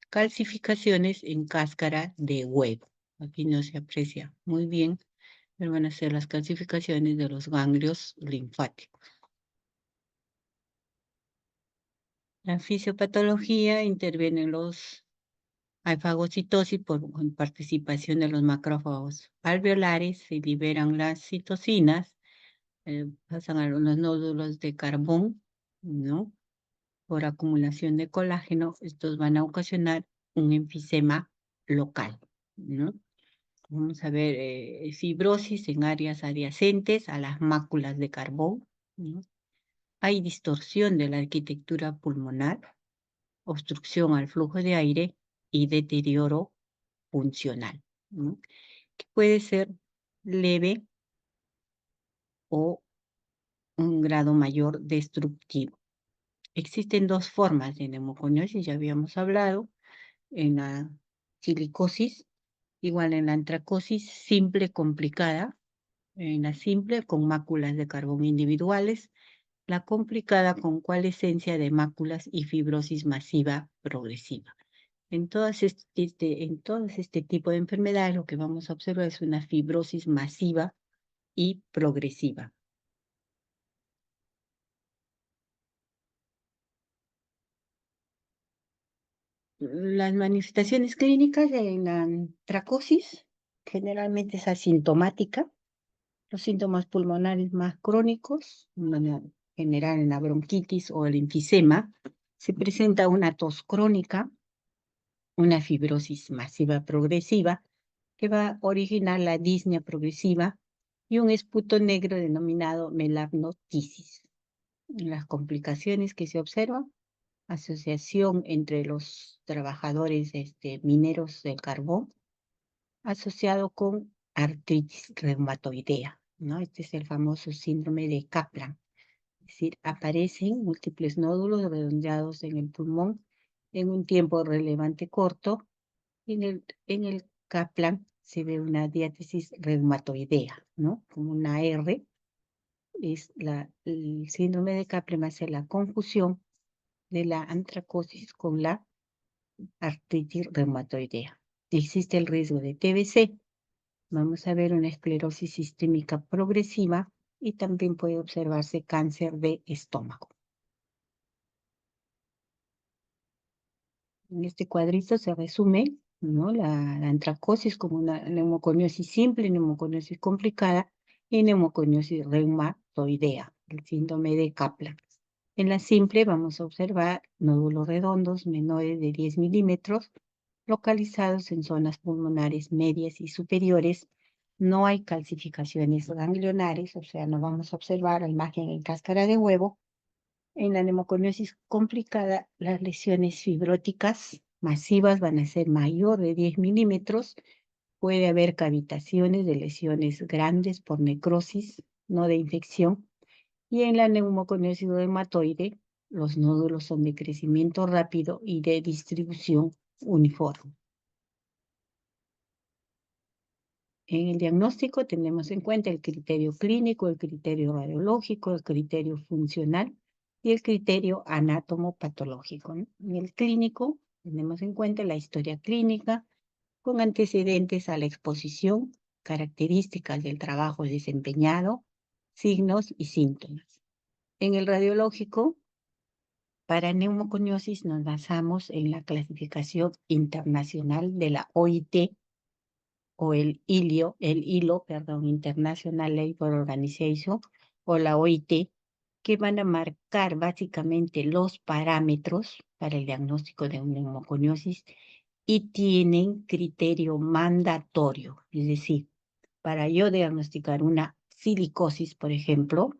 Calcificaciones en cáscara de huevo. Aquí no se aprecia muy bien, pero van a ser las calcificaciones de los ganglios linfáticos. La fisiopatología interviene en los hay fagocitosis con participación de los macrófagos alveolares, se liberan las citocinas, pasan a los nódulos de carbón, ¿no? Por acumulación de colágeno, estos van a ocasionar un enfisema local, ¿no? Vamos a ver fibrosis en áreas adyacentes a las máculas de carbón, ¿no? Hay distorsión de la arquitectura pulmonar, obstrucción al flujo de aire y deterioro funcional, ¿no? Que puede ser leve o un grado mayor destructivo. Existen dos formas de neumoconiosis, ya habíamos hablado, en la silicosis, igual en la antracosis simple complicada, en la simple con máculas de carbón individuales, la complicada con coalescencia de máculas y fibrosis masiva progresiva. En todas este tipo de enfermedades lo que vamos a observar es una fibrosis masiva y progresiva. Las manifestaciones clínicas de la antracosis generalmente es asintomática. Los síntomas pulmonares más crónicos van a generar en la bronquitis o el enfisema. Se presenta una tos crónica, una fibrosis masiva progresiva que va a originar la disnea progresiva y un esputo negro denominado melanotisis. Las complicaciones que se observan: asociación entre los trabajadores mineros del carbón, asociado con artritis reumatoidea, ¿no? Este es el famoso síndrome de Kaplan. Es decir, aparecen múltiples nódulos redondeados en el pulmón en un tiempo relevante corto. En el Kaplan se ve una diátesis reumatoidea, ¿no? Como una R. El síndrome de Kaplan hace la confusión de la antracosis con la artritis reumatoidea. Existe el riesgo de TBC. Vamos a ver una esclerosis sistémica progresiva y también puede observarse cáncer de estómago. En este cuadrito se resume, ¿no?, la antracosis como una neumoconiosis simple, neumoconiosis complicada y neumoconiosis reumatoidea, el síndrome de Kaplan. En la simple vamos a observar nódulos redondos menores de 10 milímetros, localizados en zonas pulmonares medias y superiores. No hay calcificaciones ganglionares, o sea, no vamos a observar la imagen en cáscara de huevo. En la neumoconiosis complicada, las lesiones fibróticas masivas van a ser mayor de 10 milímetros. Puede haber cavitaciones de lesiones grandes por necrosis, no de infección. Y en la neumoconiosis reumatoide, los nódulos son de crecimiento rápido y de distribución uniforme. En el diagnóstico tenemos en cuenta el criterio clínico, el criterio radiológico, el criterio funcional y el criterio anatomopatológico, ¿no? En el clínico tenemos en cuenta la historia clínica con antecedentes a la exposición, características del trabajo desempeñado, signos y síntomas. En el radiológico, para neumoconiosis nos basamos en la clasificación internacional de la OIT o el ILO, International Labour Organization, o la OIT, que van a marcar básicamente los parámetros para el diagnóstico de neumoconiosis y tienen criterio mandatorio. Es decir, para yo diagnosticar una silicosis, por ejemplo,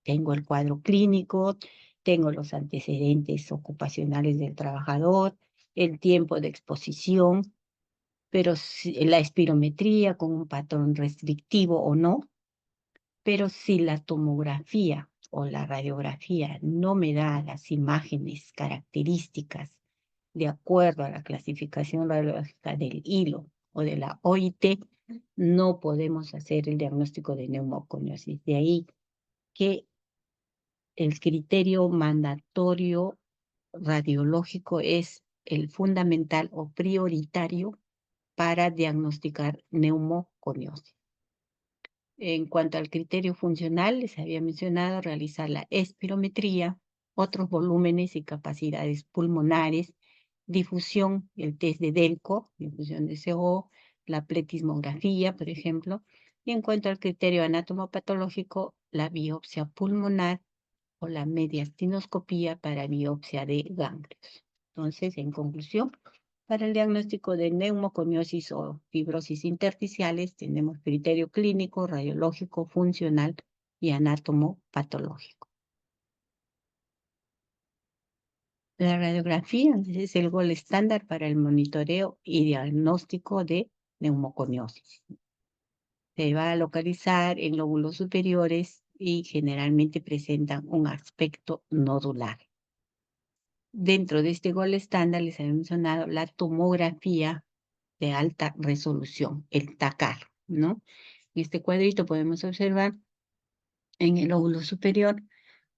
tengo el cuadro clínico, tengo los antecedentes ocupacionales del trabajador, el tiempo de exposición, pero la espirometría con un patrón restrictivo o no, pero si la tomografía o la radiografía no me da las imágenes características de acuerdo a la clasificación radiológica del ILO o de la OIT, no podemos hacer el diagnóstico de neumoconiosis. De ahí que el criterio mandatorio radiológico es el fundamental o prioritario para diagnosticar neumoconiosis. En cuanto al criterio funcional, les había mencionado realizar la espirometría, otros volúmenes y capacidades pulmonares, difusión, el test de Delco, difusión de CO, la pletismografía, por ejemplo, y en cuanto al criterio anatomopatológico, la biopsia pulmonar o la mediastinoscopía para biopsia de ganglios. Entonces, en conclusión, para el diagnóstico de neumoconiosis o fibrosis intersticiales tenemos criterio clínico, radiológico, funcional y anatomopatológico. La radiografía es el gol estándar para el monitoreo y diagnóstico de neumoconiosis. Se va a localizar en lóbulos superiores y generalmente presentan un aspecto nodular. Dentro de este gol estándar les he mencionado la tomografía de alta resolución, el TACAR, ¿no? En este cuadrito podemos observar en el lóbulo superior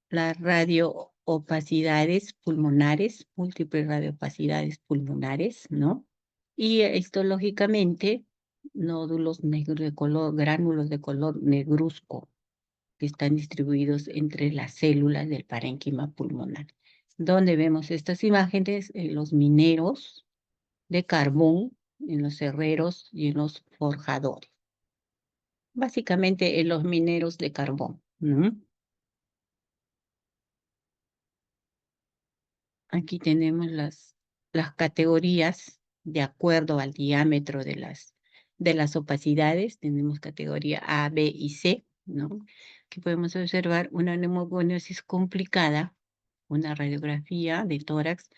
las radioopacidades pulmonares, múltiples radioopacidades pulmonares, ¿no? Y histológicamente nódulos negros de color, gránulos de color negruzco que están distribuidos entre las células del parénquima pulmonar. ¿Dónde vemos estas imágenes? En los mineros de carbón, en los herreros y en los forjadores. Básicamente en los mineros de carbón, ¿no? Aquí tenemos las categorías de acuerdo al diámetro de las opacidades. Tenemos categoría A, B y C, ¿no? Aquí podemos observar una neumoconiosis complicada, una radiografía de tórax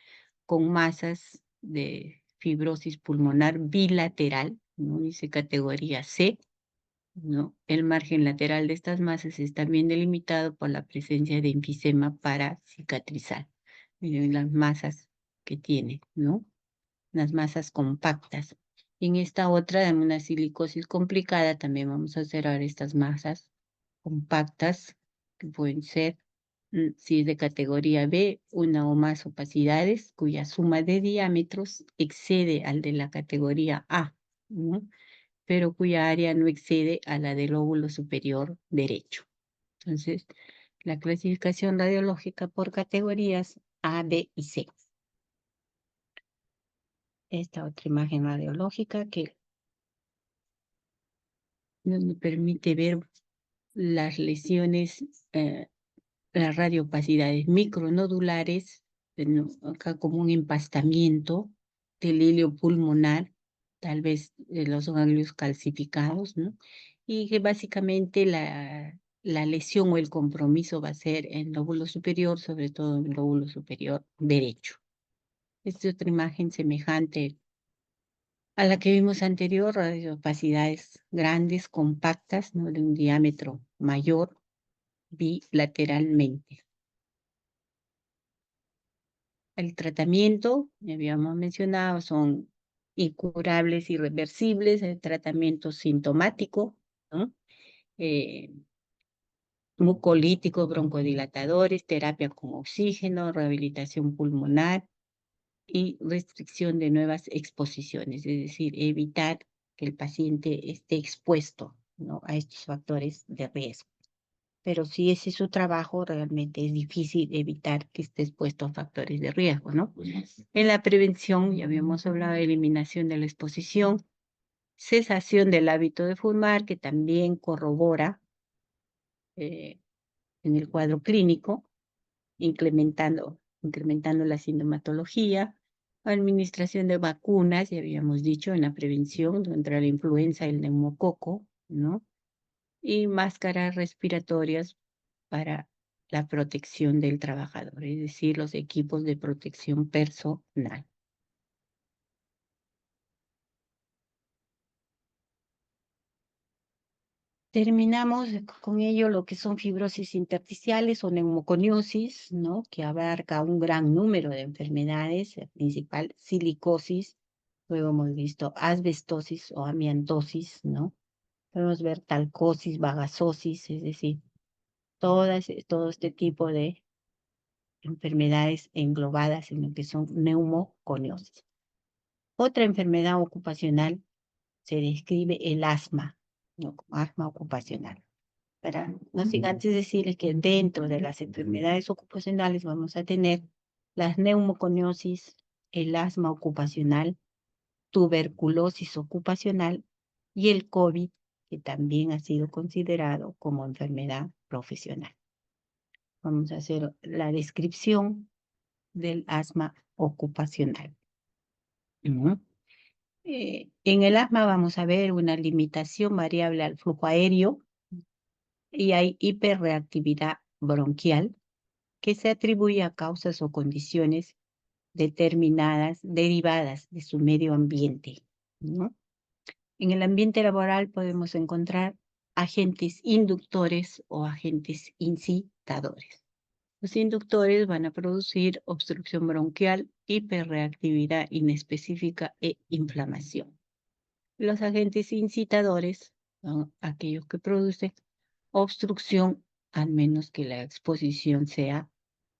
con masas de fibrosis pulmonar bilateral, ¿no? Dice categoría C, ¿no? El margen lateral de estas masas está bien delimitado por la presencia de enfisema para cicatrizar. Miren las masas que tiene, ¿no? Las masas compactas. En esta otra, en una silicosis complicada, también vamos a observar estas masas compactas, que pueden ser, si es de categoría B, una o más opacidades, cuya suma de diámetros excede al de la categoría A, ¿no? Pero cuya área no excede a la del lóbulo superior derecho. Entonces, la clasificación radiológica por categorías A, B y C. Esta otra imagen radiológica que nos permite ver las lesiones, las radioopacidades micronodulares, acá como un empastamiento delilio pulmonar, tal vez los ganglios calcificados, ¿no? Y que básicamente la lesión o el compromiso va a ser en el lóbulo superior, sobre todo en el lóbulo superior derecho. Esta es otra imagen semejante a la que vimos anterior, opacidades grandes, compactas, ¿no? De un diámetro mayor bilateralmente. El tratamiento, ya habíamos mencionado, son incurables, irreversibles, el tratamiento sintomático, ¿no? Mucolíticos, broncodilatadores, terapia con oxígeno, rehabilitación pulmonar y restricción de nuevas exposiciones, es decir, evitar que el paciente esté expuesto, ¿no? A estos factores de riesgo. Pero si ese es su trabajo, realmente es difícil evitar que esté expuesto a factores de riesgo, ¿no? En la prevención, ya habíamos hablado de eliminación de la exposición, cesación del hábito de fumar, que también corrobora en el cuadro clínico, incrementando la sintomatología, administración de vacunas, ya habíamos dicho, en la prevención contra la influenza y el neumococo, ¿no? Y máscaras respiratorias para la protección del trabajador, es decir, los equipos de protección personal. Terminamos con ello lo que son fibrosis intersticiales o neumoconiosis, ¿no? Que abarca un gran número de enfermedades, principal silicosis, luego hemos visto asbestosis o amiantosis, ¿no? Podemos ver talcosis, bagasosis, es decir, todo este tipo de enfermedades englobadas en lo que son neumoconiosis. Otra enfermedad ocupacional se describe el asma, ¿no? Como asma ocupacional. Para no sin antes decirles que dentro de las enfermedades ocupacionales vamos a tener las neumoconiosis, el asma ocupacional, tuberculosis ocupacional y el COVID, que también ha sido considerado como enfermedad profesional. Vamos a hacer la descripción del asma ocupacional. En el asma vamos a ver una limitación variable al flujo aéreo y hay hiperreactividad bronquial que se atribuye a causas o condiciones determinadas, derivadas de su medio ambiente, ¿no? En el ambiente laboral podemos encontrar agentes inductores o agentes incitadores. Los inductores van a producir obstrucción bronquial, hiperreactividad inespecífica e inflamación. Los agentes incitadores son aquellos que producen obstrucción, al menos que la exposición sea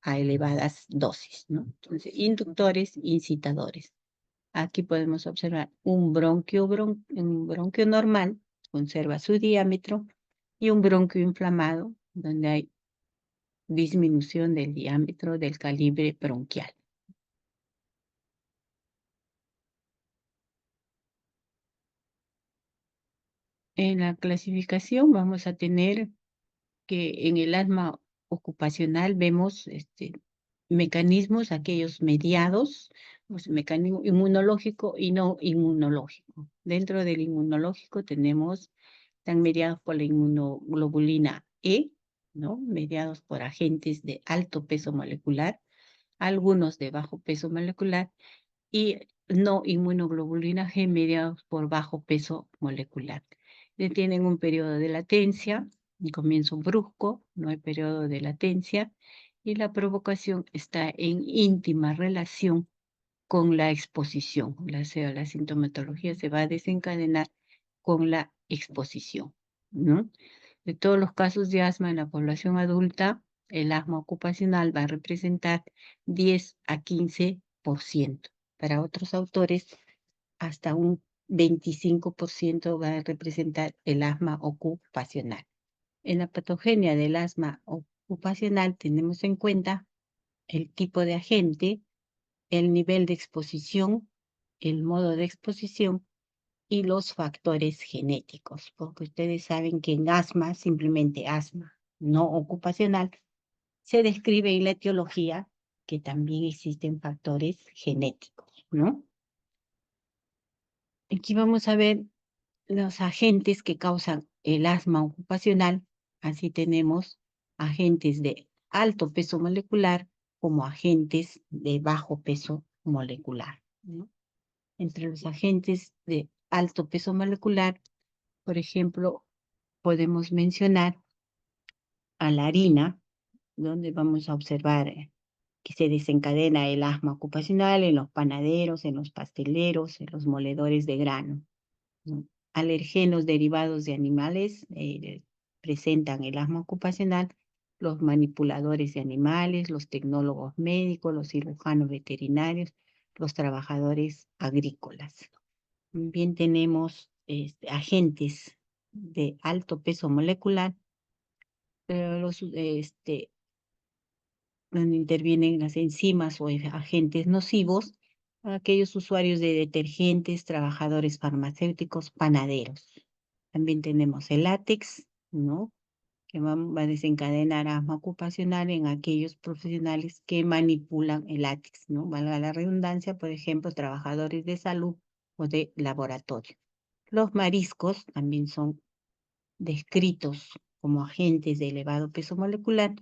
a elevadas dosis, ¿no? Entonces, inductores, incitadores. Aquí podemos observar un bronquio normal, conserva su diámetro, y un bronquio inflamado, donde hay disminución del diámetro del calibre bronquial. En la clasificación vamos a tener que en el asma ocupacional vemos mecanismos, aquellos mediados, pues, mecanismo inmunológico y no inmunológico. Dentro del inmunológico están mediados por la inmunoglobulina E, ¿no? Mediados por agentes de alto peso molecular, algunos de bajo peso molecular, y no inmunoglobulina G mediados por bajo peso molecular. Tienen un periodo de latencia, un comienzo brusco, no hay periodo de latencia, y la provocación está en íntima relación con la exposición. La sintomatología se va a desencadenar con la exposición, ¿no? De todos los casos de asma en la población adulta, el asma ocupacional va a representar 10 a 15%. Para otros autores, hasta un 25% va a representar el asma ocupacional. En la patogenia del asma ocupacional tenemos en cuenta el tipo de agente, el nivel de exposición, el modo de exposición y los factores genéticos, porque ustedes saben que en asma, simplemente asma no ocupacional, se describe en la etiología que también existen factores genéticos, ¿no? Aquí vamos a ver los agentes que causan el asma ocupacional. Así tenemos agentes de alto peso molecular como agentes de bajo peso molecular, ¿no? Entre los agentes de alto peso molecular, por ejemplo, podemos mencionar a la harina, donde vamos a observar que se desencadena el asma ocupacional en los panaderos, en los pasteleros, en los moledores de grano, ¿no? Alergenos derivados de animales presentan el asma ocupacional, los manipuladores de animales, los tecnólogos médicos, los cirujanos veterinarios, los trabajadores agrícolas. También tenemos agentes de alto peso molecular, donde intervienen las enzimas o agentes nocivos, aquellos usuarios de detergentes, trabajadores farmacéuticos, panaderos. También tenemos el látex, ¿no? Que va a desencadenar asma ocupacional en aquellos profesionales que manipulan el látex, ¿no? Valga la redundancia, por ejemplo, trabajadores de salud o de laboratorio. Los mariscos también son descritos como agentes de elevado peso molecular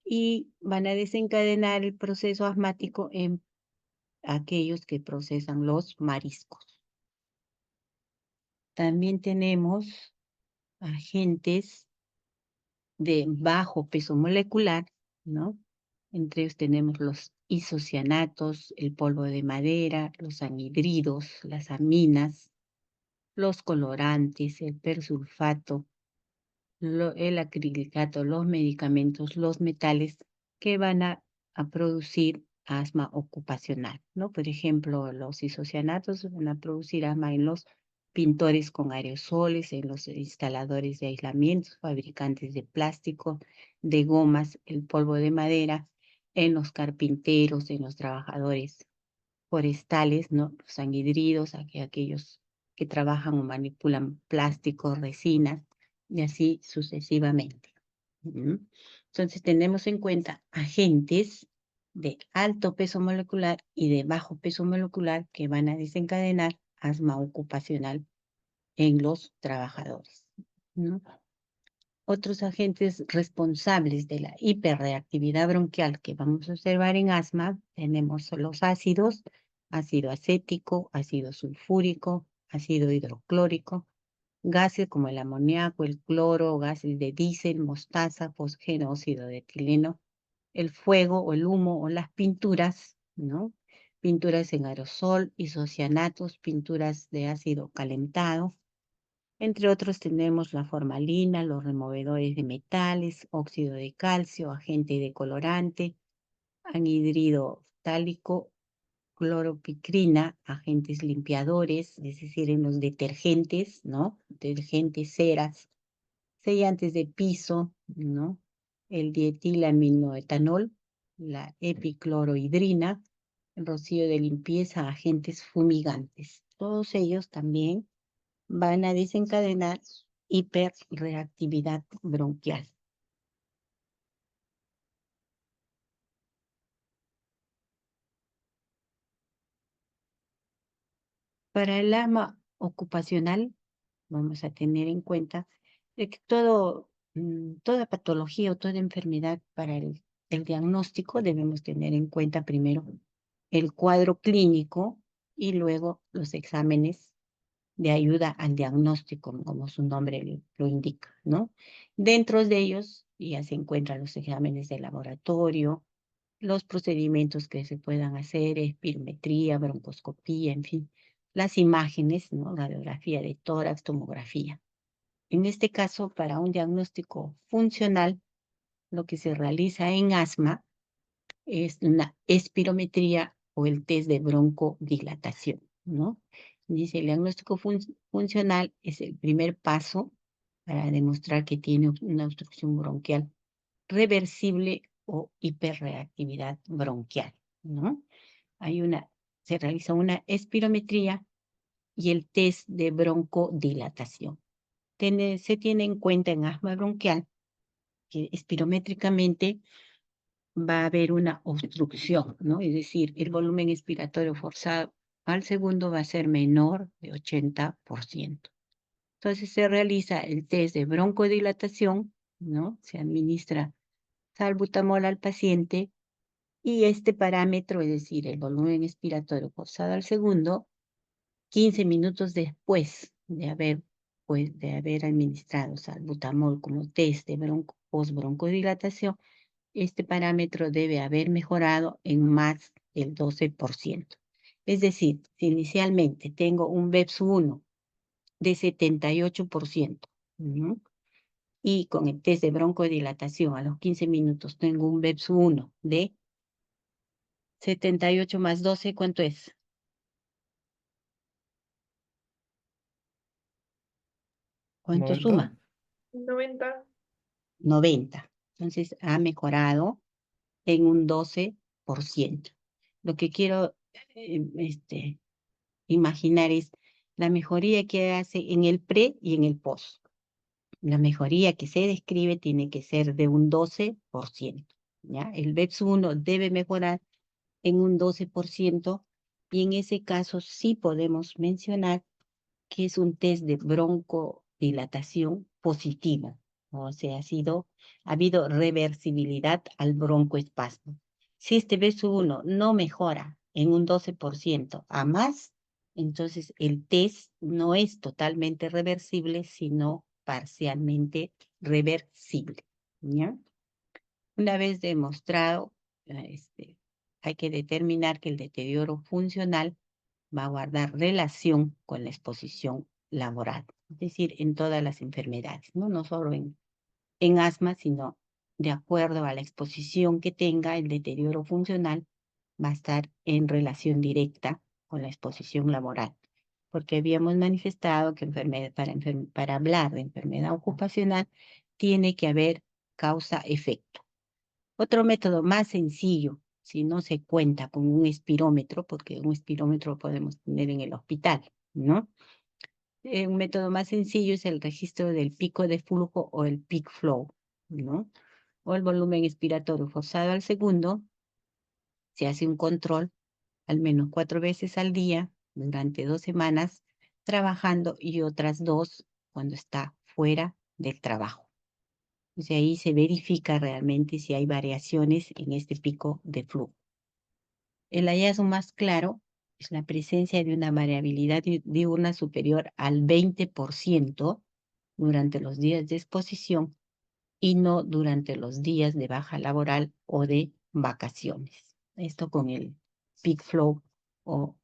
y van a desencadenar el proceso asmático en aquellos que procesan los mariscos. También tenemos agentes de bajo peso molecular, ¿no? Entre ellos tenemos los isocianatos, el polvo de madera, los anhidridos, las aminas, los colorantes, el persulfato, el acrilicato, los medicamentos, los metales que van a producir asma ocupacional, ¿no? Por ejemplo, los isocianatos van a producir asma en los pintores con aerosoles, en los instaladores de aislamientos, fabricantes de plástico, de gomas, el polvo de madera, en los carpinteros, en los trabajadores forestales, ¿no? Los anhidridos, aquellos que trabajan o manipulan plásticos, resinas, y así sucesivamente. Entonces tenemos en cuenta agentes de alto peso molecular y de bajo peso molecular que van a desencadenar asma ocupacional en los trabajadores, ¿no? Otros agentes responsables de la hiperreactividad bronquial que vamos a observar en asma, tenemos los ácidos, ácido acético, ácido sulfúrico, ácido hidroclórico, gases como el amoníaco, el cloro, gases de diésel, mostaza, fosgeno, óxido de etileno, el fuego o el humo o las pinturas, ¿no? Pinturas en aerosol, isocianatos, pinturas de ácido calentado. Entre otros tenemos la formalina, los removedores de metales, óxido de calcio, agente decolorante, anhidrido ftálico, cloropicrina, agentes limpiadores, es decir, en los detergentes, ¿no? Detergentes, ceras, sellantes de piso, ¿no? El dietilaminoetanol, la epiclorohidrina, el rocío de limpieza, agentes fumigantes. Todos ellos también van a desencadenar hiperreactividad bronquial. Para el asma ocupacional, vamos a tener en cuenta de que toda patología o toda enfermedad para el diagnóstico debemos tener en cuenta primero el cuadro clínico y luego los exámenes de ayuda al diagnóstico, como su nombre lo indica, ¿no? Dentro de ellos ya se encuentran los exámenes de laboratorio, los procedimientos que se puedan hacer, espirometría, broncoscopía, en fin, las imágenes, ¿no? Radiografía de tórax, tomografía. En este caso, para un diagnóstico funcional, lo que se realiza en asma es una espirometría o el test de broncodilatación, ¿no? Dice, el diagnóstico funcional es el primer paso para demostrar que tiene una obstrucción bronquial reversible o hiperreactividad bronquial, ¿no? Se realiza una espirometría y el test de broncodilatación. Se tiene en cuenta en asma bronquial que espirométricamente va a haber una obstrucción, ¿no? Es decir, el volumen expiratorio forzado al segundo va a ser menor de 80%. Entonces se realiza el test de broncodilatación, ¿no? Se administra salbutamol al paciente y este parámetro, es decir, el volumen expiratorio forzado al segundo, 15 minutos después de haber administrado salbutamol como test de postbroncodilatación, este parámetro debe haber mejorado en más del 12%. Es decir, si inicialmente tengo un BEPS-1 de 78%, ¿no? Y con el test de broncodilatación a los 15 minutos tengo un BEPS-1 de 78 más 12, ¿cuánto es? ¿Cuánto 90. suma? 90. 90. Entonces ha mejorado en un 12%. Lo que quiero imaginar es la mejoría que hace en el pre y en el post. La mejoría que se describe tiene que ser de un 12%. ¿Ya? El BEPS-1 debe mejorar en un 12% y en ese caso sí podemos mencionar que es un test de broncodilatación positiva. O sea, ha habido reversibilidad al broncoespasmo. Si este BEPS-1 no mejora en un 12% a más, entonces el test no es totalmente reversible, sino parcialmente reversible. ¿Ya? Una vez demostrado, hay que determinar que el deterioro funcional va a guardar relación con la exposición laboral, es decir, en todas las enfermedades, no solo en asma, sino de acuerdo a la exposición que tenga, el deterioro funcional va a estar en relación directa con la exposición laboral, porque habíamos manifestado que para hablar de enfermedad ocupacional tiene que haber causa-efecto. Otro método más sencillo, si no se cuenta con un espirómetro, porque un espirómetro lo podemos tener en el hospital, ¿no? Un método más sencillo es el registro del pico de flujo o el peak flow, ¿no? O el volumen expiratorio forzado al segundo. Se hace un control al menos 4 veces al día durante 2 semanas trabajando y otras 2 cuando está fuera del trabajo. Entonces ahí se verifica realmente si hay variaciones en este pico de flujo. El hallazgo más claro es la presencia de una variabilidad diurna superior al 20% durante los días de exposición y no durante los días de baja laboral o de vacaciones. Esto con el peak flow o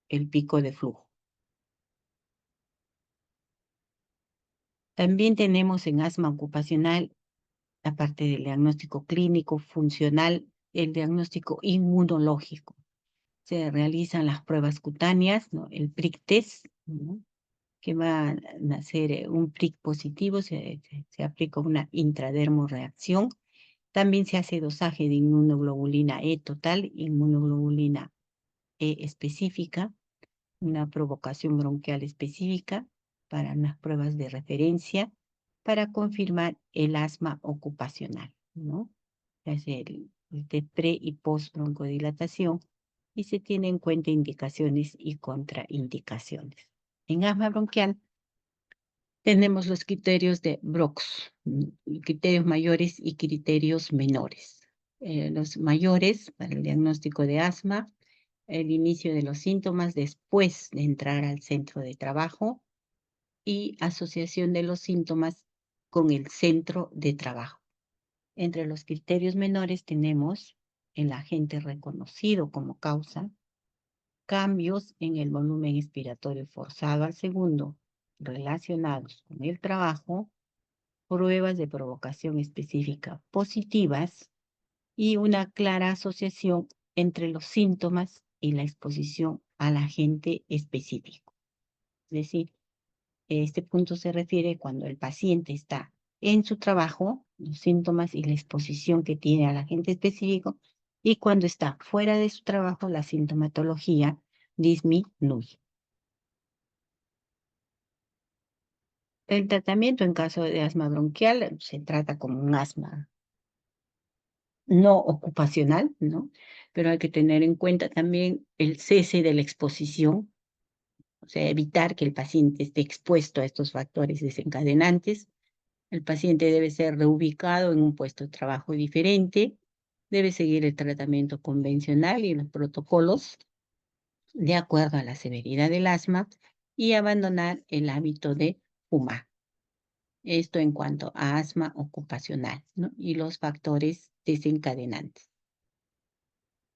el pico de flujo. También tenemos en asma ocupacional, aparte del diagnóstico clínico funcional, el diagnóstico inmunológico. Se realizan las pruebas cutáneas, ¿no? El prick test, ¿no? Que va a nacer un prick positivo, se aplica una intradermoreacción. También se hace dosaje de inmunoglobulina E total, inmunoglobulina E específica, una provocación bronquial específica para unas pruebas de referencia para confirmar el asma ocupacional, ¿no? Se hace el de pre y post broncodilatación y se tienen en cuenta indicaciones y contraindicaciones. En asma bronquial tenemos los criterios de Brox, criterios mayores y criterios menores. Los mayores para el diagnóstico de asma, el inicio de los síntomas después de entrar al centro de trabajo y asociación de los síntomas con el centro de trabajo. Entre los criterios menores tenemos el agente reconocido como causa, cambios en el volumen expiratorio forzado al segundo relacionados con el trabajo, pruebas de provocación específica positivas y una clara asociación entre los síntomas y la exposición al agente específico. Es decir, este punto se refiere cuando el paciente está en su trabajo, los síntomas y la exposición que tiene al agente específico, y cuando está fuera de su trabajo, la sintomatología disminuye. El tratamiento en caso de asma bronquial se trata como un asma no ocupacional, ¿no? Pero hay que tener en cuenta también el cese de la exposición, o sea, evitar que el paciente esté expuesto a estos factores desencadenantes. El paciente debe ser reubicado en un puesto de trabajo diferente, debe seguir el tratamiento convencional y los protocolos de acuerdo a la severidad del asma y abandonar el hábito de fumar. Esto en cuanto a asma ocupacional, ¿no? Y los factores desencadenantes.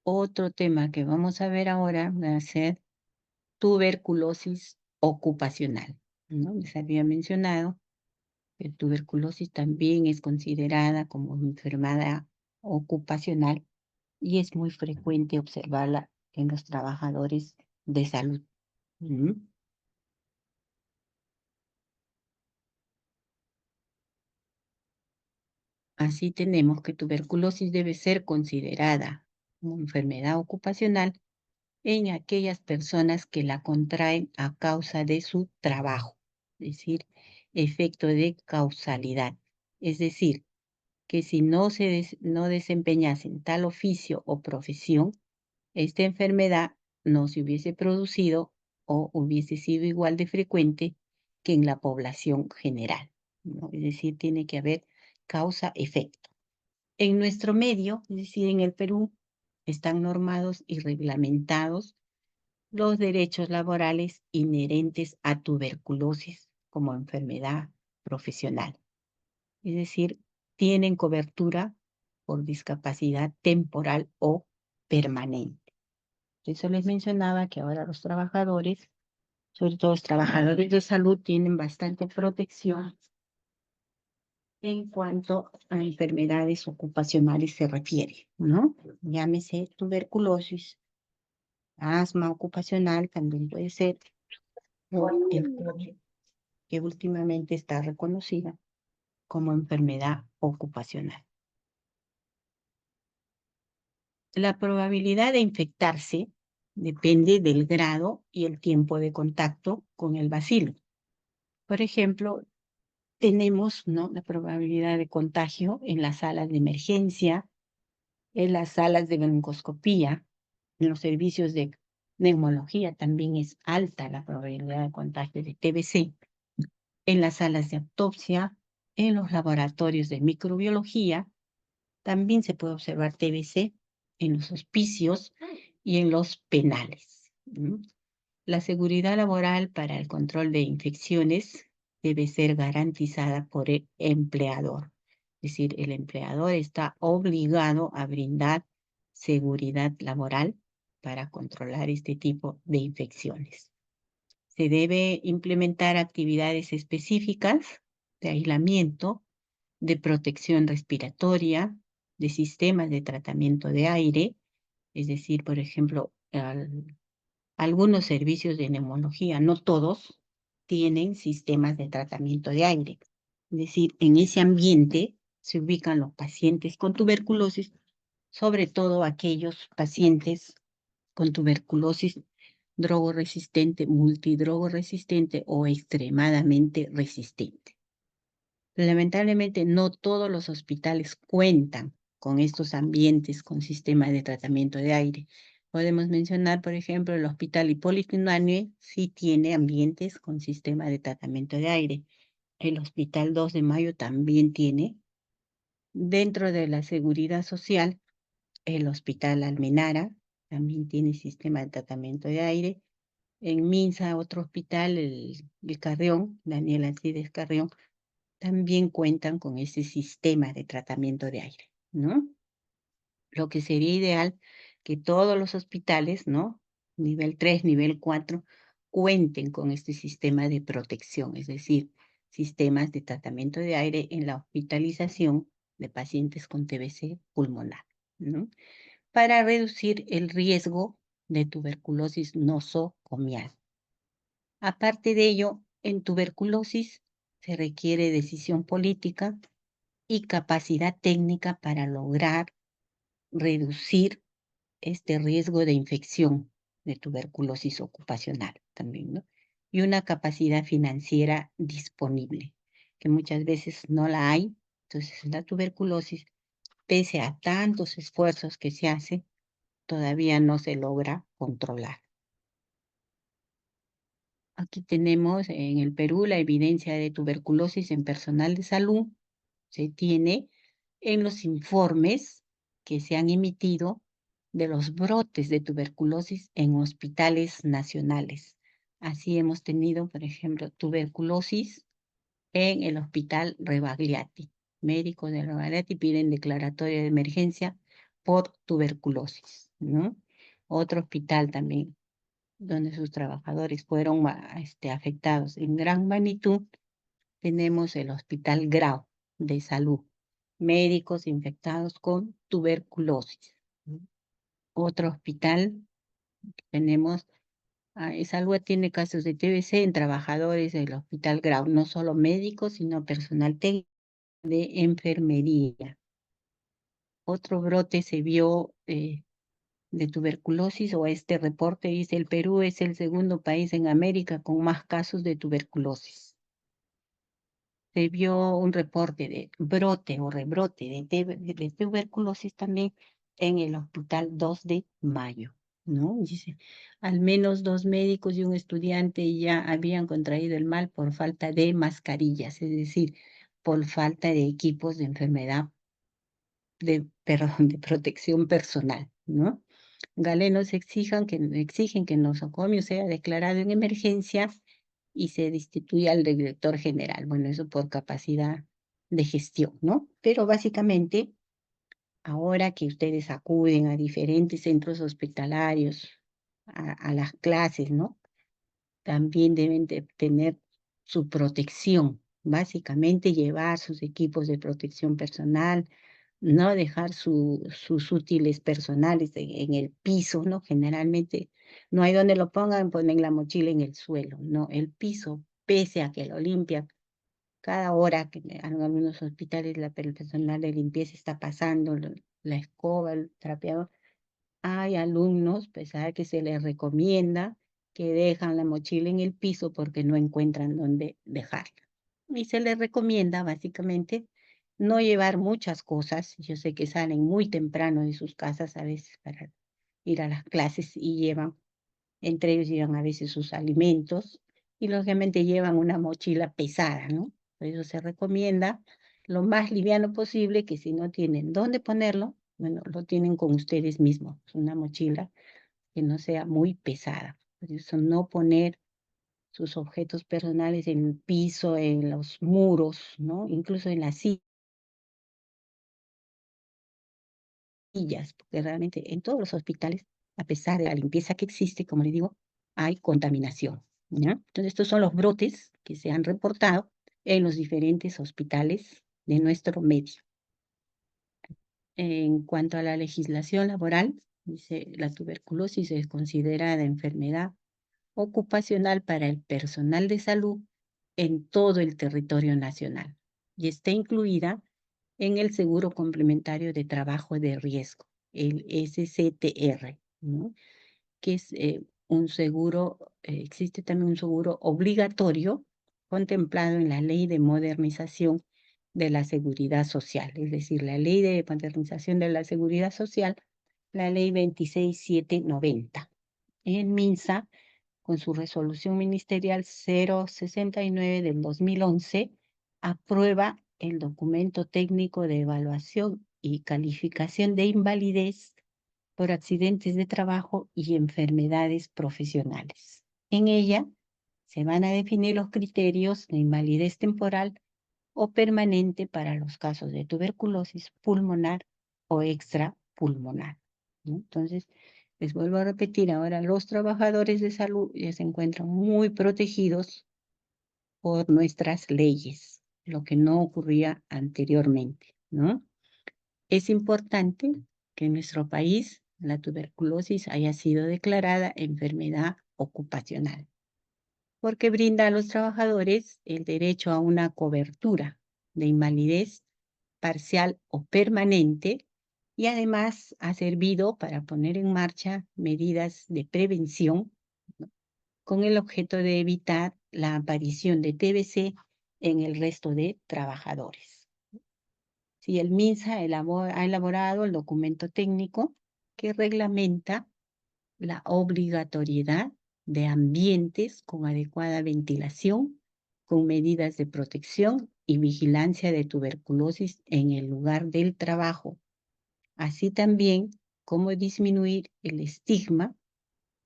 Otro tema que vamos a ver ahora va a ser tuberculosis ocupacional, ¿no? Les había mencionado que tuberculosis también es considerada como enfermedad ocupacional y es muy frecuente observarla en los trabajadores de salud. ¿Mm? Así tenemos que tuberculosis debe ser considerada como enfermedad ocupacional en aquellas personas que la contraen a causa de su trabajo, es decir, efecto de causalidad. Es decir, que si no desempeñasen tal oficio o profesión, esta enfermedad no se hubiese producido o hubiese sido igual de frecuente que en la población general, ¿no? Es decir, tiene que haber causa-efecto. En nuestro medio, es decir, en el Perú, están normados y reglamentados los derechos laborales inherentes a tuberculosis como enfermedad profesional. Es decir, tienen cobertura por discapacidad temporal o permanente. Por eso les mencionaba que ahora los trabajadores, sobre todo los trabajadores de salud, tienen bastante protección en cuanto a enfermedades ocupacionales se refiere, ¿no? Llámese tuberculosis, asma ocupacional también puede ser, o el COVID, que últimamente está reconocida como enfermedad ocupacional. La probabilidad de infectarse depende del grado y el tiempo de contacto con el bacilo. Por ejemplo, tenemos, ¿no?, la probabilidad de contagio en las salas de emergencia, en las salas de broncoscopía, en los servicios de neumología también es alta la probabilidad de contagio de TBC, en las salas de autopsia, en los laboratorios de microbiología, también se puede observar TBC en los hospicios y en los penales. La seguridad laboral para el control de infecciones debe ser garantizada por el empleador. Es decir, el empleador está obligado a brindar seguridad laboral para controlar este tipo de infecciones. Se debe implementar actividades específicas de aislamiento, de protección respiratoria, de sistemas de tratamiento de aire, es decir, por ejemplo, algunos servicios de neumología, no todos, tienen sistemas de tratamiento de aire. Es decir, en ese ambiente se ubican los pacientes con tuberculosis, sobre todo aquellos pacientes con tuberculosis drogoresistente, multidrogoresistente o extremadamente resistente. Lamentablemente, no todos los hospitales cuentan con estos ambientes con sistemas de tratamiento de aire. Podemos mencionar, por ejemplo, el Hospital Hipólito Unanue sí tiene ambientes con sistema de tratamiento de aire. El Hospital 2 de Mayo también tiene. Dentro de la seguridad social, el Hospital Almenara también tiene sistema de tratamiento de aire. En Minsa, otro hospital, el Carrión, Daniel Alcides Carrión, también cuentan con ese sistema de tratamiento de aire, ¿no? Lo que sería ideal que todos los hospitales, ¿no?, nivel 3, nivel 4, cuenten con este sistema de protección, es decir, sistemas de tratamiento de aire en la hospitalización de pacientes con TBC pulmonar, ¿no?, para reducir el riesgo de tuberculosis nosocomial. Aparte de ello, en tuberculosis se requiere decisión política y capacidad técnica para lograr reducir este riesgo de infección de tuberculosis ocupacional también, ¿no? Y una capacidad financiera disponible, que muchas veces no la hay. Entonces, la tuberculosis pese a tantos esfuerzos que se hacen, todavía no se logra controlar. Aquí tenemos en el Perú la evidencia de tuberculosis en personal de salud. Se tiene en los informes que se han emitido de los brotes de tuberculosis en hospitales nacionales. Así hemos tenido, por ejemplo, tuberculosis en el hospital Rebagliati. Médicos de Rebagliati piden declaratoria de emergencia por tuberculosis, ¿no? Otro hospital también, donde sus trabajadores fueron afectados en gran magnitud, tenemos el Hospital Grau de Salud, médicos infectados con tuberculosis. Otro hospital, tenemos, Salud tiene casos de TBC en trabajadores del Hospital Grau, no solo médicos, sino personal técnico de enfermería. Otro brote se vio de tuberculosis, o este reporte dice: el Perú es el segundo país en América con más casos de tuberculosis. Se vio un reporte de brote o rebrote de tuberculosis también en el Hospital 2 de Mayo, ¿no? Dice, al menos 2 médicos y un estudiante ya habían contraído el mal por falta de mascarillas, es decir, por falta de equipos de enfermedad, perdón, de protección personal, ¿no? Galenos exigen que el nosocomio sea declarado en emergencia y se destituye al director general. Bueno, eso por capacidad de gestión, ¿no? Pero básicamente, ahora que ustedes acuden a diferentes centros hospitalarios, a las clases, ¿no? También deben de tener su protección, básicamente llevar sus equipos de protección personal, no dejar sus útiles personales en el piso, ¿no? Generalmente no hay donde lo pongan, ponen la mochila en el suelo, no, el piso, pese a que lo limpian cada hora, que en algunos hospitales el personal de limpieza está pasando la escoba, el trapeador. Hay alumnos, a pesar de que se les recomienda, que dejan la mochila en el piso porque no encuentran dónde dejarla. Y se les recomienda, básicamente, no llevar muchas cosas. Yo sé que salen muy temprano de sus casas a veces para ir a las clases y entre ellos llevan a veces sus alimentos y lógicamente llevan una mochila pesada, ¿no? Por eso se recomienda lo más liviano posible, que si no tienen dónde ponerlo, bueno, lo tienen con ustedes mismos, una mochila que no sea muy pesada. Por eso no poner sus objetos personales en el piso, en los muros, ¿no? Incluso en las sillas, porque realmente en todos los hospitales, a pesar de la limpieza que existe, como les digo, hay contaminación, ¿ya? Entonces, estos son los brotes que se han reportado en los diferentes hospitales de nuestro medio. En cuanto a la legislación laboral, dice, la tuberculosis es considerada enfermedad ocupacional para el personal de salud en todo el territorio nacional y está incluida en el Seguro Complementario de Trabajo de Riesgo, el SCTR, ¿no? Que es un seguro, existe también un seguro obligatorio contemplado en la Ley de Modernización de la Seguridad Social, es decir, la Ley de Modernización de la Seguridad Social, la Ley 26790. En MINSA, con su resolución ministerial 069 del 2011, aprueba el documento técnico de evaluación y calificación de invalidez por accidentes de trabajo y enfermedades profesionales. En ella se van a definir los criterios de invalidez temporal o permanente para los casos de tuberculosis pulmonar o extrapulmonar, ¿no? Entonces, les vuelvo a repetir, ahora los trabajadores de salud ya se encuentran muy protegidos por nuestras leyes, lo que no ocurría anteriormente, ¿no? Es importante que en nuestro país la tuberculosis haya sido declarada enfermedad ocupacional, porque brinda a los trabajadores el derecho a una cobertura de invalidez parcial o permanente, y además ha servido para poner en marcha medidas de prevención, ¿no?, con el objeto de evitar la aparición de TBC en el resto de trabajadores. Sí, el MINSA ha elaborado el documento técnico que reglamenta la obligatoriedad de ambientes con adecuada ventilación, con medidas de protección y vigilancia de tuberculosis en el lugar del trabajo, así también como disminuir el estigma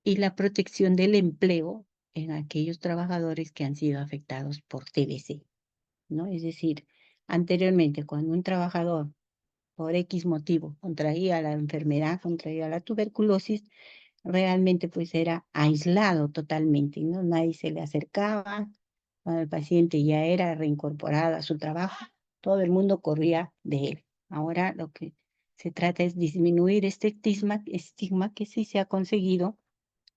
y la protección del empleo en aquellos trabajadores que han sido afectados por TBC, ¿no? Es decir, anteriormente, cuando un trabajador por X motivo contraía la enfermedad, contraía la tuberculosis, realmente pues era aislado totalmente, ¿no? Nadie se le acercaba, cuando el paciente ya era reincorporado a su trabajo, todo el mundo corría de él. Ahora lo que se trata es disminuir este estigma que sí se ha conseguido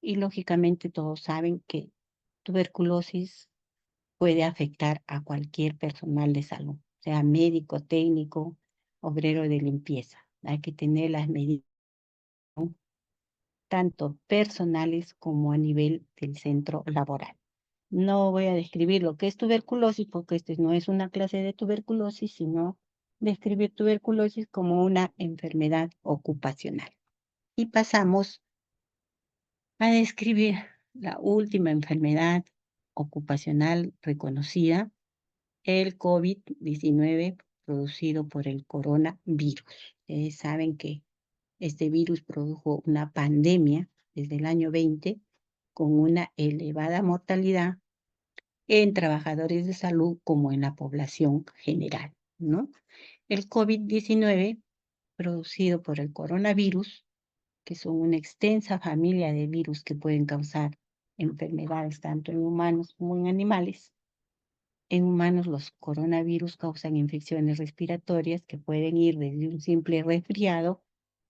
y lógicamente todos saben que tuberculosis puede afectar a cualquier personal de salud, sea médico, técnico, obrero de limpieza. Hay que tener las medidas tanto personales como a nivel del centro laboral. No voy a describir lo que es tuberculosis porque este no es una clase de tuberculosis, sino describir tuberculosis como una enfermedad ocupacional. Y pasamos a describir la última enfermedad ocupacional reconocida, el COVID-19 producido por el coronavirus. Ustedes saben que este virus produjo una pandemia desde el año 20 con una elevada mortalidad en trabajadores de salud como en la población general, ¿no? El COVID-19, producido por el coronavirus, que son una extensa familia de virus que pueden causar enfermedades tanto en humanos como en animales. En humanos, los coronavirus causan infecciones respiratorias que pueden ir desde un simple resfriado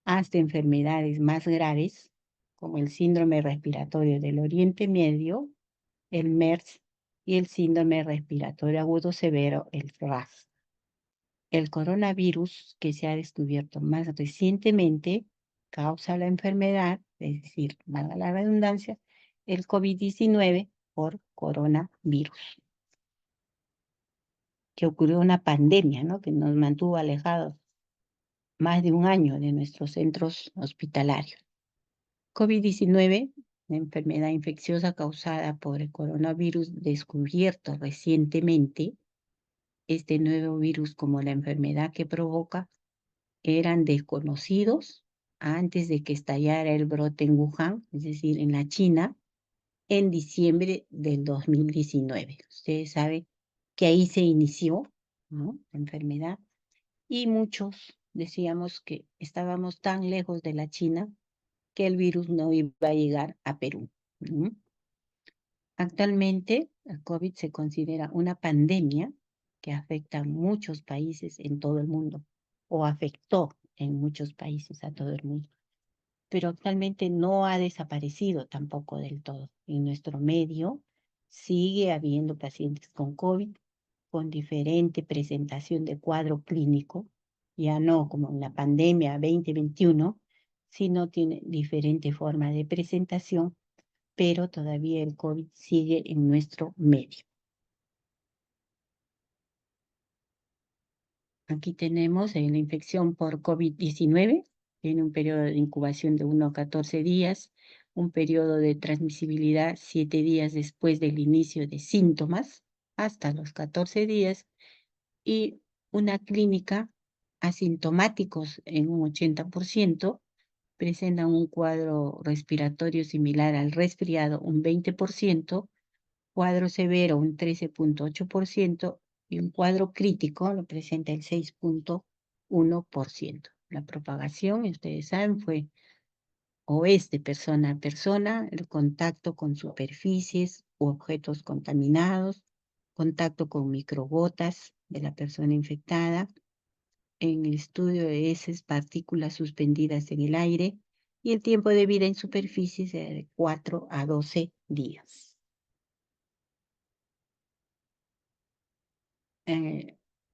hasta enfermedades más graves, como el síndrome respiratorio del Oriente Medio, el MERS, y el síndrome respiratorio agudo severo, el RAS. El coronavirus que se ha descubierto más recientemente causa la enfermedad, es decir, valga la redundancia, el COVID-19 por coronavirus, que ocurrió una pandemia, ¿no? Que nos mantuvo alejados más de un año de nuestros centros hospitalarios. COVID-19, una enfermedad infecciosa causada por el coronavirus descubierto recientemente. Este nuevo virus, como la enfermedad que provoca, eran desconocidos antes de que estallara el brote en Wuhan, es decir, en la China, en diciembre del 2019. Ustedes saben que ahí se inició, ¿no?, la enfermedad y muchos decíamos que estábamos tan lejos de la China que el virus no iba a llegar a Perú, ¿no? Actualmente, el COVID se considera una pandemia que afecta a muchos países en todo el mundo, o afectó en muchos países a todo el mundo, pero actualmente no ha desaparecido tampoco del todo. En nuestro medio sigue habiendo pacientes con COVID, con diferente presentación de cuadro clínico, ya no como en la pandemia 2021, sino tiene diferente forma de presentación, pero todavía el COVID sigue en nuestro medio. Aquí tenemos la infección por COVID-19, tiene un periodo de incubación de 1 a 14 días, un periodo de transmisibilidad 7 días después del inicio de síntomas, hasta los 14 días, y una clínica asintomáticos en un 80%, presentan un cuadro respiratorio similar al resfriado, un 20%, cuadro severo un 13.8% y un cuadro crítico lo presenta el 6.1%. La propagación, ustedes saben, fue o es de persona a persona, el contacto con superficies u objetos contaminados, contacto con microgotas de la persona infectada, en el estudio de heces, partículas suspendidas en el aire, y el tiempo de vida en superficies era de 4 a 12 días.